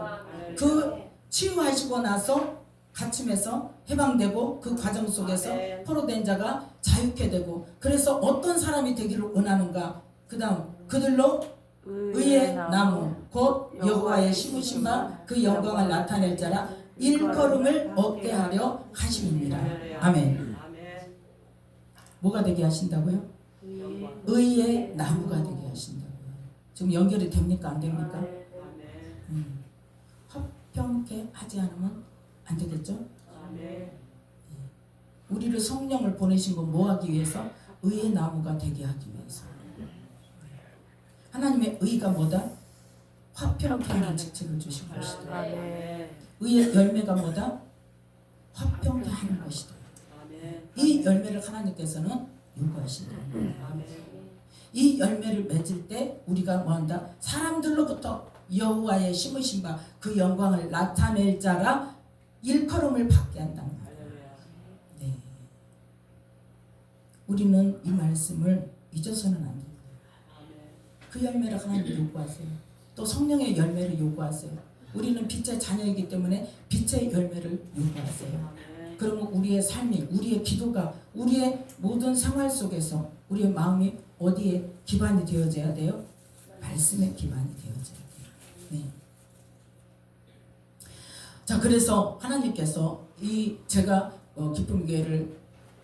그 치유하시고 나서 갇힘에서 해방되고 그 과정 속에서 포로된 자가 자유케 되고 그래서 어떤 사람이 되기를 원하는가? 그 다음 그들로 의의 나무 곧 여호와의 심으신 바 그 영광을 나타낼 자라 일컬음을 얻게 하려 하심이니라. 아멘. 뭐가 되게 하신다고요? 의의 나무가 되게 하신다고요. 지금 연결이 됩니까? 안 됩니까? 화평케 하지 않으면 안 되겠죠? 우리를 성령을 보내신 건 뭐 하기 위해서? 의의 나무가 되게 하기 위해서. 하나님의 의가 뭐다? 화평케 하는 직책을 주신 것이다. 의의 열매가 뭐다? 화평케 하는 것이다. 이 열매를 하나님께서는 요구하신다. 이 열매를 맺을 때 우리가 뭐한다? 사람들로부터 여호와의 심으신 바 그 영광을 나타낼 자라 일컬음을 받게 한단 말이에요. 네. 우리는 이 말씀을 잊어서는 안 됩니다. 그 열매를 하나님 요구하세요. 또 성령의 열매를 요구하세요. 우리는 빛의 자녀이기 때문에 빛의 열매를 요구하세요. 그러면 우리의 삶이, 우리의 기도가, 우리의 모든 생활 속에서 우리의 마음이 어디에 기반이 되어져야 돼요? 말씀에 기반이 되어져야 돼요. 네. 자, 그래서 하나님께서 제가 기쁨교회를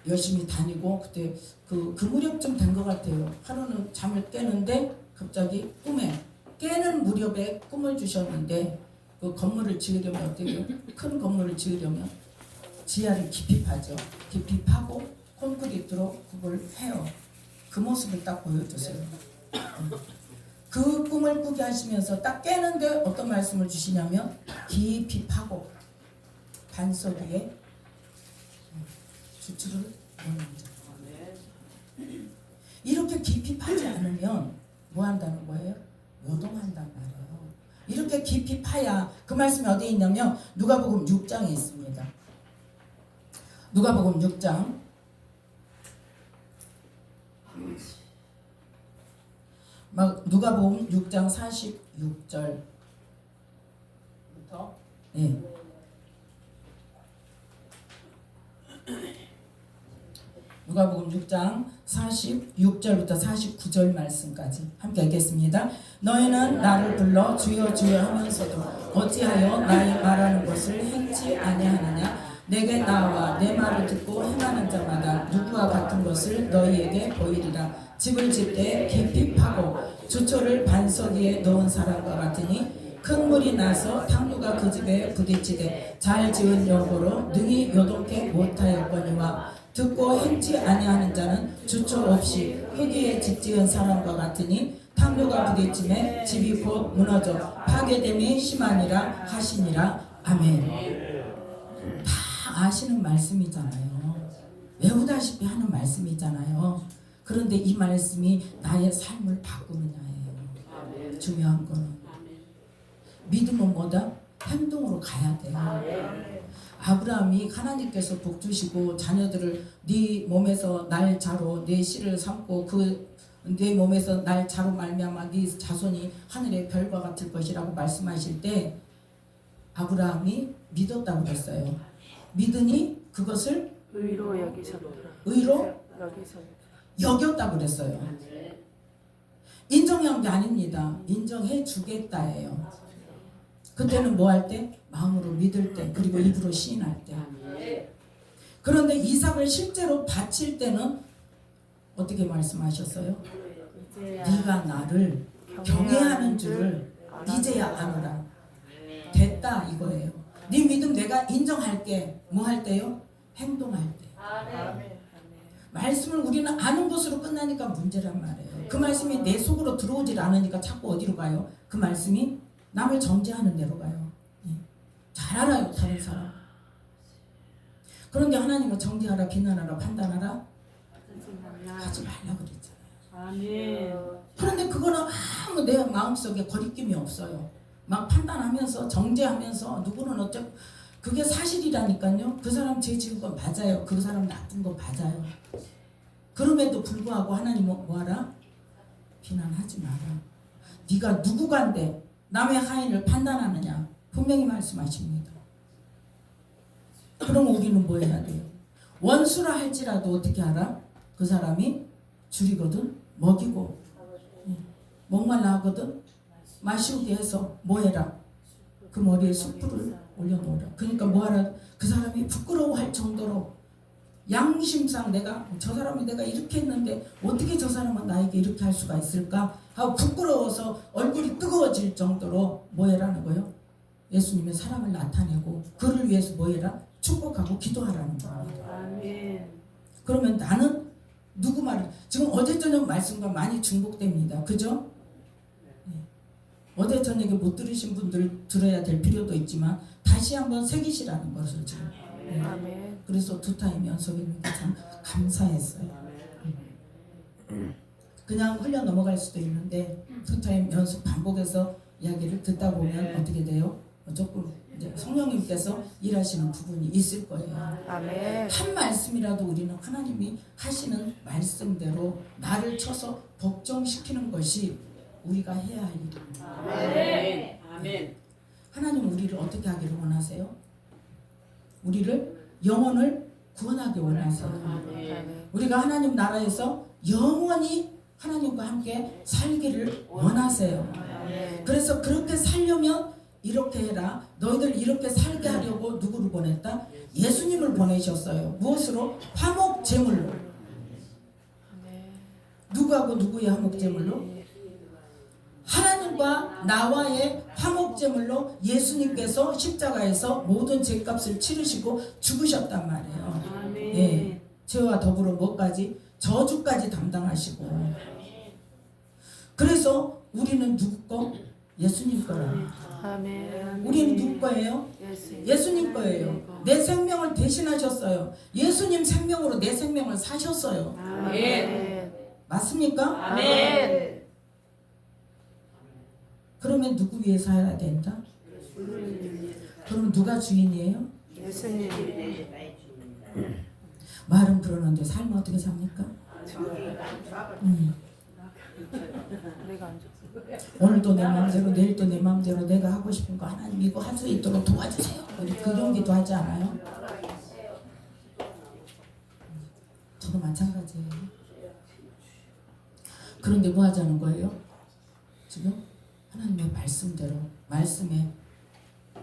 열심히 다니고 그때 그 무렵쯤 된 것 같아요. 하루는 잠을 깨는데 갑자기 꿈에 깨는 무렵에 꿈을 주셨는데 그 건물을 지으려면 어떻게 큰 건물을 지으려면 지하를 깊이 파죠. 깊이 파고 콘크리트로 그걸 해요. 그 모습을 딱 보여주세요. 그 꿈을 꾸게 하시면서 딱 깨는데 어떤 말씀을 주시냐면 깊이 파고 반석 위에 주추를 넣는 거죠. 이렇게 깊이 파지 않으면 뭐 한다는 거예요? 요동한단 말이에요. 이렇게 깊이 파야 그 말씀이 어디에 있냐면 누가복음 6장에 있습니다. 누가복음 6장 누가복음 6장 46절부터 네. 누가복음 6장 46절부터 49절 말씀까지 함께 읽겠습니다. 너희는 나를 불러 주여 주여 하면서도 어찌하여 나의 말하는 것을 행치 아니하느냐? 내게 나와 내 말을 듣고 행하는 자마다 누구와 같은 것을 너희에게 보이리라. 집을 짓되 깊이 파고 주초를 반석 위에 넣은 사람과 같으니 큰 물이 나서 탕류가 그 집에 부딪히되 잘 지은 여보로 능히 요동케 못하였거니와 듣고 행치 아니하는 자는 주초 없이 흙 위에 집 지은 사람과 같으니 탕류가 부딪힘에 집이 곧 무너져 파괴됨이 심하니라 하시니라. 아멘. 다 아시는 말씀이잖아요. 외우다시피 하는 말씀이잖아요. 그런데 이 말씀이 나의 삶을 바꾸느냐예요. 중요한 거는 믿음은 뭐다? 행동으로 가야 돼요. 아브라함이 하나님께서 복 주시고 자녀들을 네 몸에서 날 자로 내 씨를 삼고 내 몸에서 날 자로 말미암아 네 자손이 하늘의 별과 같을 것이라고 말씀하실 때 아브라함이 믿었다고 그랬어요. 믿으니 그것을 의로 여기셨더라. 의로 여겼다고 그랬어요. 인정한 게 아닙니다. 인정해 주겠다예요. 그때는 뭐 할 때? 마음으로 믿을 때, 그리고 입으로 시인할 때. 그런데 이삭을 실제로 바칠 때는 어떻게 말씀하셨어요? 네가 나를 경외하는 줄을 이제야 아노라. 됐다 이거예요. 네 믿음 내가 인정할게. 뭐 할 때요? 행동할 때. 말씀을 우리는 아는 것으로 끝나니까 문제란 말이에요. 그 말씀이 내 속으로 들어오질 않으니까 자꾸 어디로 가요? 그 말씀이 남을 정죄하는 데로 가요. 예. 잘 알아요, 다른 사람. 그런데 하나님은 정죄하라, 비난하라, 판단하라 하지 말라 그랬잖아요. 아멘. 그런데 그거는 아무 내 마음속에 거리낌이 없어요. 막 판단하면서 정죄하면서 누구는 어쩌고 그게 사실이라니까요. 그 사람 죄 지은 건 맞아요. 그 사람 나쁜 건 맞아요. 그럼에도 불구하고 하나님은 뭐하라? 비난하지 마라. 네가 누구간데 남의 하인을 판단하느냐? 분명히 말씀하십니다. 그럼 우리는 뭐 해야 돼요? 원수라 할지라도 어떻게 하라? 그 사람이 줄이거든 먹이고 목말라 하거든 마시우게 해서 뭐 해라? 그 머리에 숯불을 올려놓으라. 그러니까 뭐하라? 그 사람이 부끄러워할 정도로 양심상 내가 저 사람이 내가 이렇게 했는데 어떻게 저 사람은 나에게 이렇게 할 수가 있을까 하고 부끄러워서 얼굴이 뜨거워질 정도로 뭐 해라는 거예요? 예수님의 사랑을 나타내고 그를 위해서 뭐 해라? 축복하고 기도하라는 겁니다. 아멘. 그러면 나는 누구 말을 지금 어제 저녁 말씀과 많이 중복됩니다. 그죠? 어제 저녁에 못 들으신 분들 들어야 될 필요도 있지만 다시 한번 새기시라는 것을 지금. 아멘. 그래서 2타임 연속했는 게 참 감사했어요. 그냥 흘려 넘어갈 수도 있는데 2타임 연속 반복해서 이야기를 듣다 보면 어떻게 돼요? 조금 이제 성령님께서 일하시는 부분이 있을 거예요. 아멘. 한 말씀이라도 우리는 하나님이 하시는 말씀대로 나를 쳐서 복종시키는 것이 우리가 해야 할 일입니다. 아멘. 아멘. 하나님 우리를 어떻게 하기를 원하세요? 우리를 영혼을 구원하기 원하세요. 아멘. 우리가 하나님 나라에서 영원히 하나님과 함께 살기를 원하세요. 아멘. 그래서 그렇게 살려면 이렇게 해라. 너희들 이렇게 살게 하려고 누구를 보냈다? 예수님을 보내셨어요. 무엇으로? 화목 제물로. 누구하고 누구의 화목 제물로? 하나님과 나와의 화목 제물로 예수님께서 십자가에서 모든 죄값을 치르시고 죽으셨단 말이에요. 아멘. 예, 죄와 더불어 뭐까지? 저주까지 담당하시고. 그래서 우리는 누구 거? 예수님 거예요. 아멘. 우리는 누구 거예요? 예수님 거예요. 내 생명을 대신하셨어요. 예수님 생명으로 내 생명을 사셨어요. 아멘. 맞습니까? 아멘. 그러면 누구 위해 살아야 된다? 그럼 누가 주인이에요? 예수님. 말은 그러는데 삶은 어떻게 삽니까? 내가 안 줬어. 오늘도 내 마음대로 내일도 내 마음대로 내가 하고 싶은 거 하나님 이거 할 수 있도록 도와주세요. 우리 그런 기도 하지 않아요? 저도 마찬가지예요. 그런데 뭐 하자는 거예요? 지금 하나님의 말씀대로 말씀에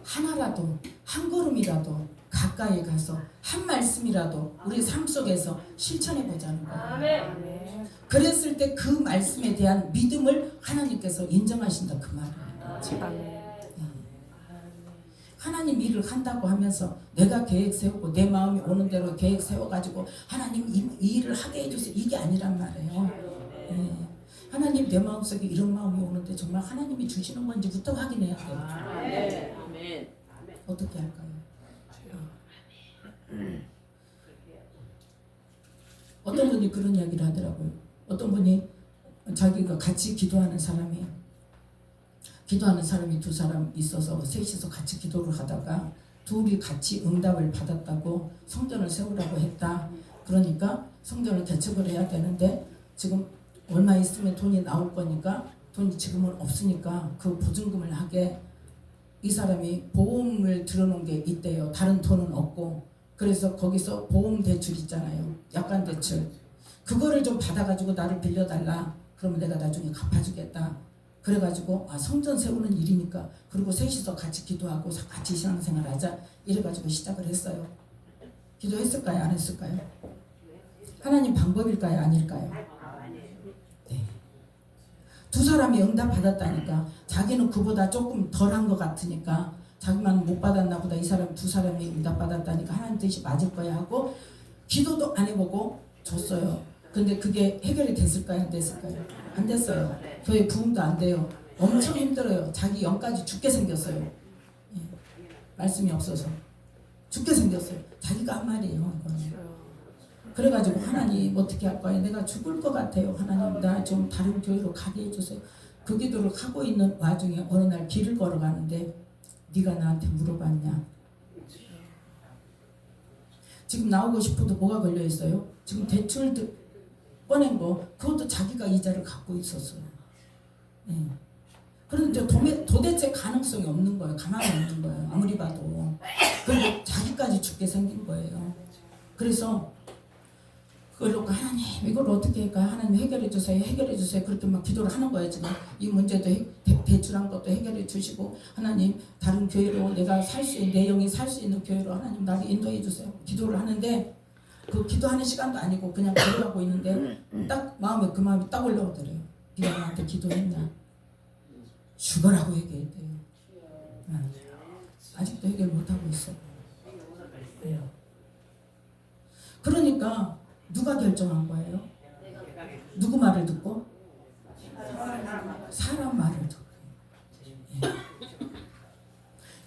하나라도 한 걸음이라도 가까이 가서 한 말씀이라도 우리 삶 속에서 실천해 보자는 거예요. 아멘. 그랬을 때 그 말씀에 대한 믿음을 하나님께서 인정하신다 그 말이에요. 아멘. 하나님 일을 한다고 하면서 내가 계획 세우고 내 마음이 오는 대로 계획 세워가지고 하나님 이 일을 하게 해주세요 이게 아니란 말이에요. 예. 하나님 내 마음속에 이런 마음이 오는데 정말 하나님이 주시는 건지부터 확인해야 돼요. 아멘. 어떻게 할까요? 어떤 분이 그런 이야기를 하더라고요. 어떤 분이 자기가 같이 기도하는 사람이 두 사람 있어서 셋이서 같이 기도를 하다가 둘이 같이 응답을 받았다고 성전을 세우라고 했다. 그러니까 성전을 개척을 해야 되는데 지금 얼마 있으면 돈이 나올 거니까 돈이 지금은 없으니까 그 보증금을 하게 이 사람이 보험을 들어놓은 게 있대요. 다른 돈은 없고. 그래서 거기서 보험 대출 있잖아요. 약관 대출. 그거를 좀 받아가지고 나를 빌려달라. 그러면 내가 나중에 갚아주겠다. 그래가지고 성전 세우는 일이니까 그리고 셋이서 같이 기도하고 같이 신앙생활 하자. 이래가지고 시작을 했어요. 기도했을까요? 안 했을까요? 하나님 방법일까요? 아닐까요? 네. 두 사람이 응답 받았다니까 자기는 그보다 조금 덜한 것 같으니까 자기만 못 받았나 보다 이 사람 두 사람이 응답 받았다니까 하나님 뜻이 맞을 거야 하고 기도도 안 해보고 줬어요. 근데 그게 해결이 됐을까요? 안 됐을까요? 안 됐어요. 교회 부흥도 안 돼요. 엄청 힘들어요. 자기 영까지 죽게 생겼어요. 예. 말씀이 없어서 죽게 생겼어요. 자기가 한 말이에요. 이거는. 그래가지고 하나님 어떻게 할 거예요? 내가 죽을 것 같아요. 하나님 나 좀 다른 교회로 가게 해주세요. 그 기도를 하고 있는 와중에 어느 날 길을 걸어가는데 네가 나한테 물어봤냐? 지금 나오고 싶어도 뭐가 걸려있어요? 지금 대출 꺼낸 거 그것도 자기가 이자를 갖고 있었어요. 네. 그런데 도대체 가능성이 없는 거예요. 가망이 없는 거예요. 아무리 봐도. 그리고 자기까지 죽게 생긴 거예요. 그래서 그걸 하나님 이걸 어떻게 할까요? 하나님 해결해 주세요. 해결해 주세요. 그렇게 막 기도를 하는 거예요. 지금 이 문제도 대출한 것도 해결해 주시고 하나님 다른 교회로 내가 살 수 있는 내 영이 살 수 있는 교회로 하나님 나를 인도해 주세요. 기도를 하는데 그 기도하는 시간도 아니고 그냥 기도하고 있는데 딱 마음에 그 마음이 딱 올라오더래요. 네가 나한테 기도했냐? 죽어라고 얘기했대요. 아직도 해결 못하고 있어요. 그러니까 누가 결정한 거예요? 누구 말을 듣고? 사람 말을 듣고. 예.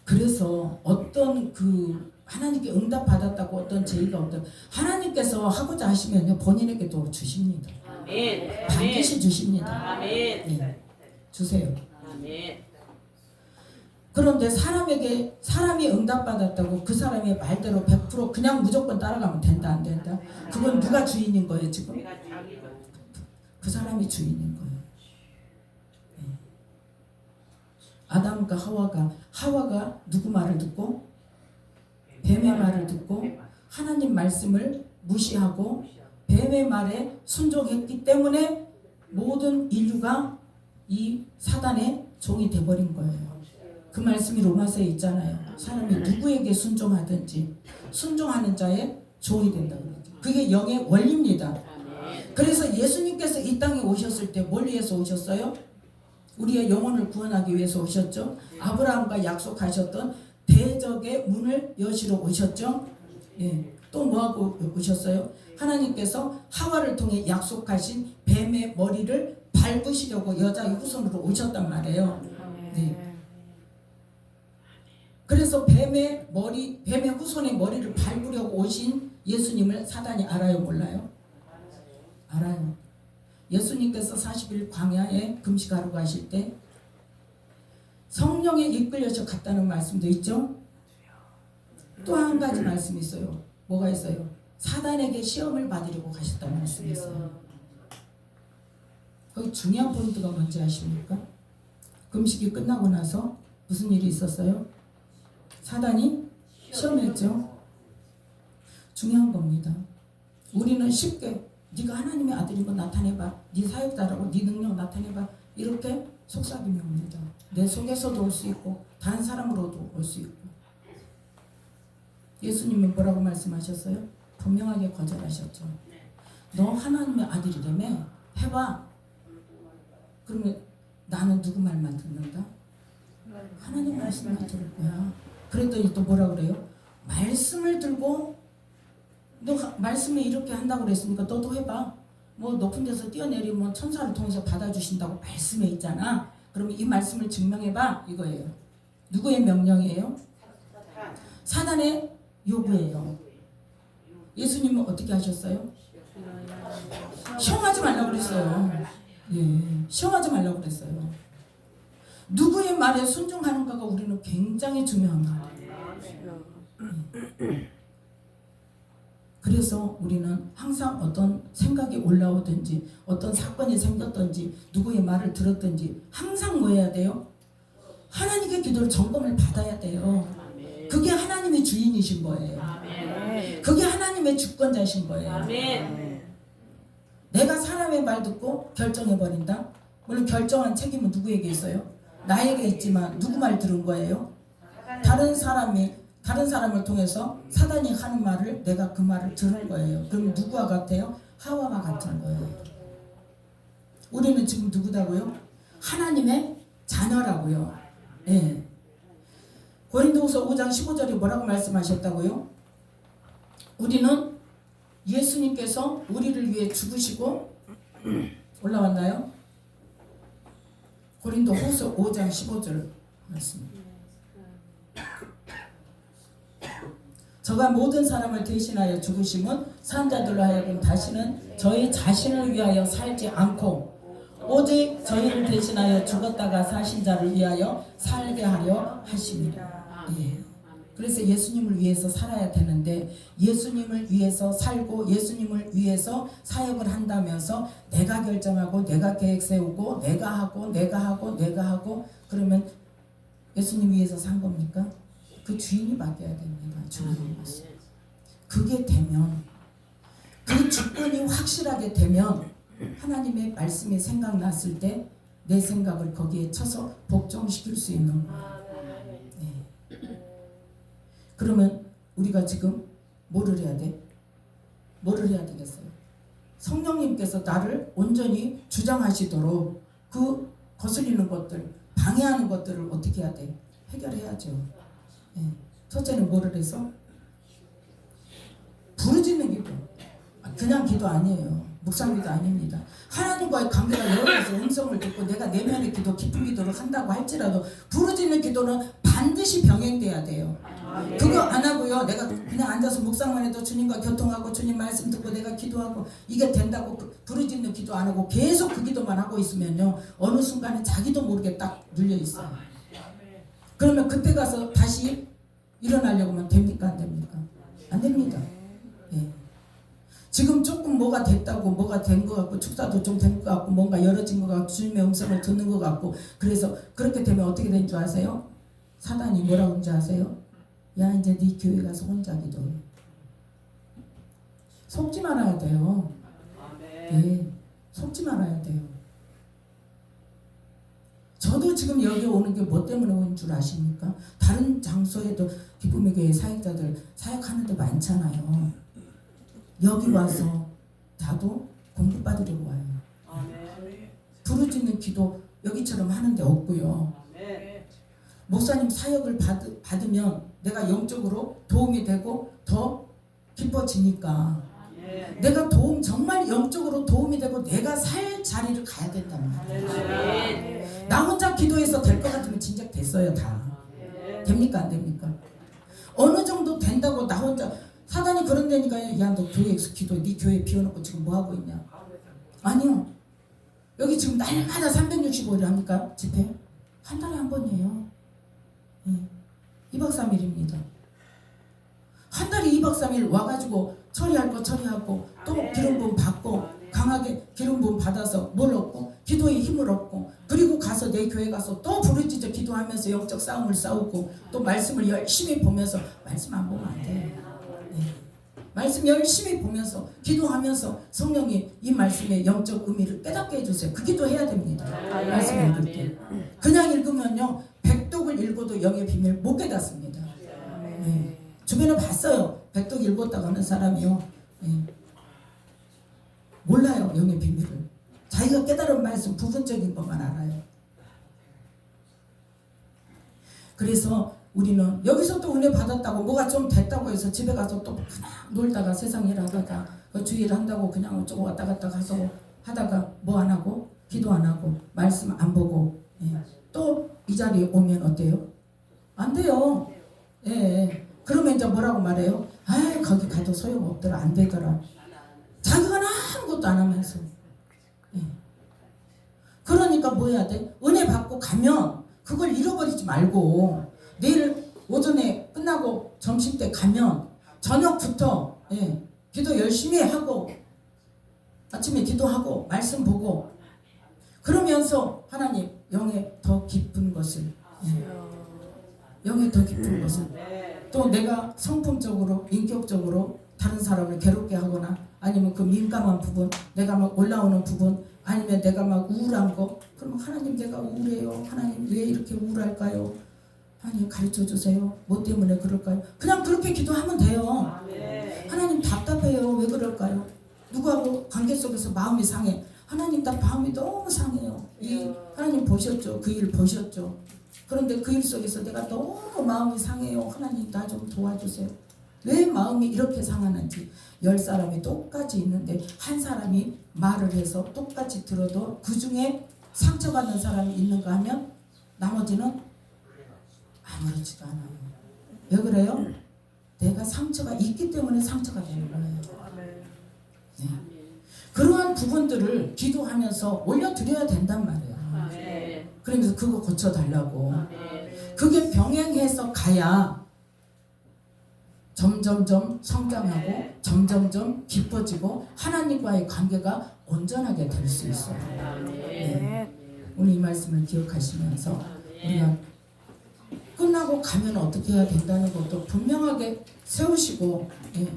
그래서 어떤 그 하나님께 응답 받았다고 어떤 제의가 어떤 하나님께서 하고자 하시면 본인에게도 주십니다. 아멘. 반드시 주십니다. 아멘. 예. 주세요. 아멘. 그런데 사람이 응답받았다고 그 사람의 말대로 100% 그냥 무조건 따라가면 된다 안 된다? 그건 누가 주인인 거예요 지금? 그 사람이 주인인 거예요. 네. 아담과 하와가 누구 말을 듣고? 뱀의 말을 듣고 하나님 말씀을 무시하고 뱀의 말에 순종했기 때문에 모든 인류가 이 사단의 종이 돼버린 거예요. 그 말씀이 로마서에 있잖아요. 사람이 누구에게 순종하든지 순종하는 자의 종이 된다고 그러죠. 그게 영의 원리입니다. 그래서 예수님께서 이 땅에 오셨을 때 뭘 위해서 오셨어요? 우리의 영혼을 구원하기 위해서 오셨죠. 아브라함과 약속하셨던 대적의 문을 여시러 오셨죠. 예. 또 뭐하고 오셨어요? 하나님께서 하와를 통해 약속하신 뱀의 머리를 밟으시려고 여자의 후손으로 오셨단 말이에요. 네. 그래서 뱀의 후손의 머리를 밟으려고 오신 예수님을 사단이 알아요, 몰라요? 알아요. 예수님께서 40일 광야에 금식하러 가실 때 성령에 이끌려서 갔다는 말씀도 있죠. 또 한 가지 말씀이 있어요. 뭐가 있어요? 사단에게 시험을 받으려고 가셨다는 말씀이 있어요. 거기 중요한 포인트가 뭔지 아십니까? 금식이 끝나고 나서 무슨 일이 있었어요? 사단이 시험했죠. 중요한 겁니다. 우리는 쉽게 네가 하나님의 아들인 거 나타내봐. 네 사역자라고 네 능력 나타내봐. 이렇게 속삭이면 옵니다. 내 속에서도 올 수 있고 다른 사람으로도 올 수 있고. 예수님은 뭐라고 말씀하셨어요? 분명하게 거절하셨죠. 너 하나님의 아들이라며 해봐. 그러면 나는 누구 말만 듣는다? 하나님 말씀만 들을 거야. 그랬더니 또 뭐라 그래요? 말씀을 들고 너 말씀이 이렇게 한다고 그랬으니까 너도 해봐. 뭐 높은 데서 뛰어내리면 천사를 통해서 받아주신다고 말씀에 있잖아. 그러면 이 말씀을 증명해봐 이거예요. 누구의 명령이에요? 사단의 요구예요. 예수님은 어떻게 하셨어요? 시험하지 말라고 그랬어요. 예, 시험하지 말라고 그랬어요. 누구의 말에 순종하는가가 우리는 굉장히 중요한 말이에요. 그래서 우리는 항상 어떤 생각이 올라오든지 어떤 사건이 생겼든지 누구의 말을 들었든지 항상 뭐 해야 돼요? 하나님께 기도를 점검을 받아야 돼요. 그게 하나님의 주인이신 거예요. 그게 하나님의 주권자신 거예요. 내가 사람의 말 듣고 결정해버린다? 물론 결정한 책임은 누구에게 있어요? 나에게 있지만 누구 말 들은 거예요? 다른 사람을 통해서 사단이 하는 말을 내가 그 말을 들은 거예요. 그럼 누구와 같아요? 하와와 같은 거예요. 우리는 지금 누구다고요? 하나님의 자녀라고요. 예. 고린도후서 5장 15절에 뭐라고 말씀하셨다고요? 우리는 예수님께서 우리를 위해 죽으시고 올라왔나요? 고린도 후서 5장 15절 말씀. 저가 모든 사람을 대신하여 죽으심은 산자들로 하여금 다시는 저희 자신을 위하여 살지 않고 오직 저희를 대신하여 죽었다가 사신 자를 위하여 살게 하려 하심이라. 예. 그래서 예수님을 위해서 살아야 되는데 예수님을 위해서 살고 예수님을 위해서 사역을 한다면서 내가 결정하고 내가 계획 세우고 내가 하고 그러면 예수님 위해서 산 겁니까? 그 주인이 바뀌어야 됩니다. 주인이. 그게 되면 그 주권이 확실하게 되면 하나님의 말씀이 생각났을 때 내 생각을 거기에 쳐서 복종시킬 수 있는 거예요. 네. 그러면 우리가 지금 뭐를 해야 돼? 뭐를 해야 되겠어요? 성령님께서 나를 온전히 주장하시도록 그 거스리는 것들, 방해하는 것들을 어떻게 해야 돼? 해결해야죠. 네. 첫째는 뭐를 해서? 부르짖는 기도. 그냥 기도 아니에요. 묵상기도 아닙니다. 하나님과의 관계가 열어서 음성을 듣고 내가 내면의 기도, 깊은 기도를 한다고 할지라도 부르짖는 기도는 반드시 병행돼야 돼요. 그거 안 하고요. 내가 그냥 앉아서 묵상만 해도 주님과 교통하고 주님 말씀 듣고 내가 기도하고 이게 된다고 부르짖는 기도 안 하고 계속 그 기도만 하고 있으면요. 어느 순간에 자기도 모르게 딱 눌려 있어요. 그러면 그때 가서 다시 일어나려고 하면 됩니까? 안 됩니까? 안 됩니다. 예. 지금 조금 뭐가 됐다고 뭐가 된 것 같고 축사도 좀 된 것 같고 뭔가 열어진 것 같고 주님의 음성을 듣는 것 같고 그래서 그렇게 되면 어떻게 되는 줄 아세요? 사단이 뭐라고 하는지 아세요? 야 이제 네 교회 가서 혼자 기도해. 속지 말아야 돼요. 네, 속지 말아야 돼요. 저도 지금 여기 오는 게 뭐 때문에 온 줄 아십니까? 다른 장소에도 기쁨의 교회 사역자들 사역하는 데 많잖아요. 여기 와서 나도 공급받으려고 와요. 부르짖는 기도 여기처럼 하는 데 없고요. 목사님 사역을 받으면 내가 영적으로 도움이 되고 더 기뻐지니까 내가 정말 영적으로 도움이 되고 내가 살 자리를 가야 된단 말이에요. 나 혼자 기도해서 될 것 같으면 진작 됐어요. 다 됩니까? 안 됩니까? 어느 정도 된다고 나 혼자 사단이 그런 데니까요. 야 너 교회에서 기도해. 네 교회 비워놓고 지금 뭐하고 있냐. 아니요. 여기 지금 날마다 365일 합니까? 집회? 한 달에 한 번이에요. 2박 3일입니다. 한 달에 2박 3일 와가지고 처리할 거 처리하고 또 기름 부음 받고 강하게 기름 부음 받아서 뭘 얻고 기도의 힘을 얻고 그리고 가서 내 교회 가서 또 부르짖어 기도하면서 영적 싸움을 싸우고 또 말씀을 열심히 보면서 말씀 안 보면 안 돼요. 말씀 열심히 보면서 기도하면서 성령이 이 말씀의 영적 의미를 깨닫게 해주세요. 그 기도해야 됩니다. 말씀 읽을 때 그냥 읽으면요 100독을 읽어도 영의 비밀 못 깨닫습니다. 네. 주변에 봤어요. 100독 읽었다고 하는 사람이요. 네. 몰라요 영의 비밀을. 자기가 깨달은 말씀 부분적인 것만 알아요. 그래서 우리는 여기서 또 은혜 받았다고 뭐가 좀 됐다고 해서 집에 가서 또 그냥 놀다가 세상 일 하다가 주일 한다고 그냥 어쩌고 왔다 갔다 가서 하다가 뭐 안 하고 기도 안 하고 말씀 안 보고 또 이 자리에 오면 어때요? 안 돼요. 예. 그러면 이제 뭐라고 말해요? 아 거기 가도 소용없더라 안 되더라. 자기가 아무것도 안 하면서. 그러니까 뭐 해야 돼? 은혜 받고 가면 그걸 잃어버리지 말고 내일 오전에 끝나고 점심때 가면 저녁부터 기도 열심히 하고 아침에 기도하고 말씀 보고 그러면서 하나님 영의 더 깊은 것을 영의 더 깊은 것을 또 내가 성품적으로 인격적으로 다른 사람을 괴롭게 하거나 아니면 그 민감한 부분 내가 막 올라오는 부분 아니면 내가 막 우울한 거 그러면 하나님 내가 우울해요. 하나님 왜 이렇게 우울할까요? 하나님 가르쳐 주세요. 뭐 때문에 그럴까요? 그냥 그렇게 기도하면 돼요. 하나님 답답해요. 왜 그럴까요? 누구하고 관계 속에서 마음이 상해. 하나님 나 마음이 너무 상해요. 이 하나님 보셨죠? 그 일 보셨죠? 그런데 그 일 속에서 내가 너무 마음이 상해요. 하나님 나 좀 도와주세요. 왜 마음이 이렇게 상하는지 10사람이 똑같이 있는데 한 사람이 말을 해서 똑같이 들어도 그 중에 상처받는 사람이 있는가 하면 나머지는 아무렇지도 않아요. 왜 그래요? 내가 상처가 있기 때문에 상처가 되는 거예요. 네. 그러한 부분들을 기도하면서 올려드려야 된단 말이에요. 아멘. 그러면서 그거 고쳐달라고. 아멘. 그게 병행해서 가야 점점점 성장하고 점점점 깊어지고 하나님과의 관계가 온전하게 될 수 있어요. 네. 오늘 이 말씀을 기억하시면서 우리가 끝나고 가면 어떻게 해야 된다는 것도 분명하게 세우시고, 예.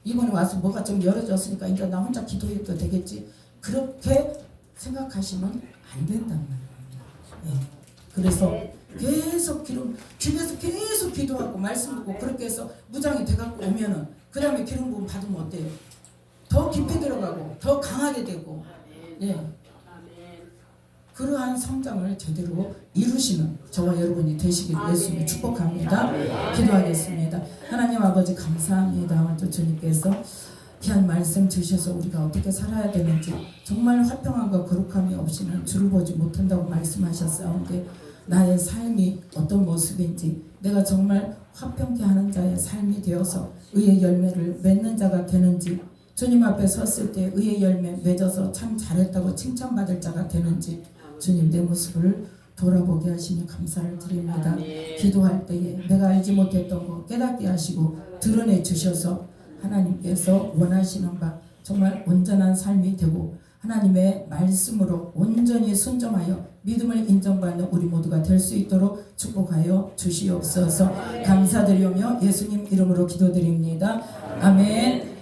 이번에 와서 뭐가 좀 열어졌으니까 이제 나 혼자 기도해도 되겠지, 그렇게 생각하시면 안 된단 말이에요. 예. 그래서 계속 집에서 계속 기도하고 말씀 듣고 그렇게 해서 무장이 돼갖고 오면은 그 다음에 기름 부음 받으면 어때요? 더 깊이 들어가고 더 강하게 되고, 예. 그러한 성장을 제대로 이루시는 저와 여러분이 되시기를 예수님 축복합니다. 기도하겠습니다. 하나님 아버지 감사합니다. 오늘 주님께서 귀한 말씀 주셔서 우리가 어떻게 살아야 되는지 정말 화평함과 거룩함이 없이는 주를 보지 못한다고 말씀하셨사온데, 나의 삶이 어떤 모습인지, 내가 정말 화평케 하는 자의 삶이 되어서 의의 열매를 맺는 자가 되는지, 주님 앞에 섰을 때 의의 열매 맺어서 참 잘했다고 칭찬받을 자가 되는지 주님 내 모습을 돌아보게 하시니 감사를 드립니다. 기도할 때에 내가 알지 못했던 거 깨닫게 하시고 드러내 주셔서 하나님께서 원하시는 바 정말 온전한 삶이 되고 하나님의 말씀으로 온전히 순종하여 믿음을 인정받는 우리 모두가 될 수 있도록 축복하여 주시옵소서. 감사드리며 예수님 이름으로 기도드립니다. 아멘.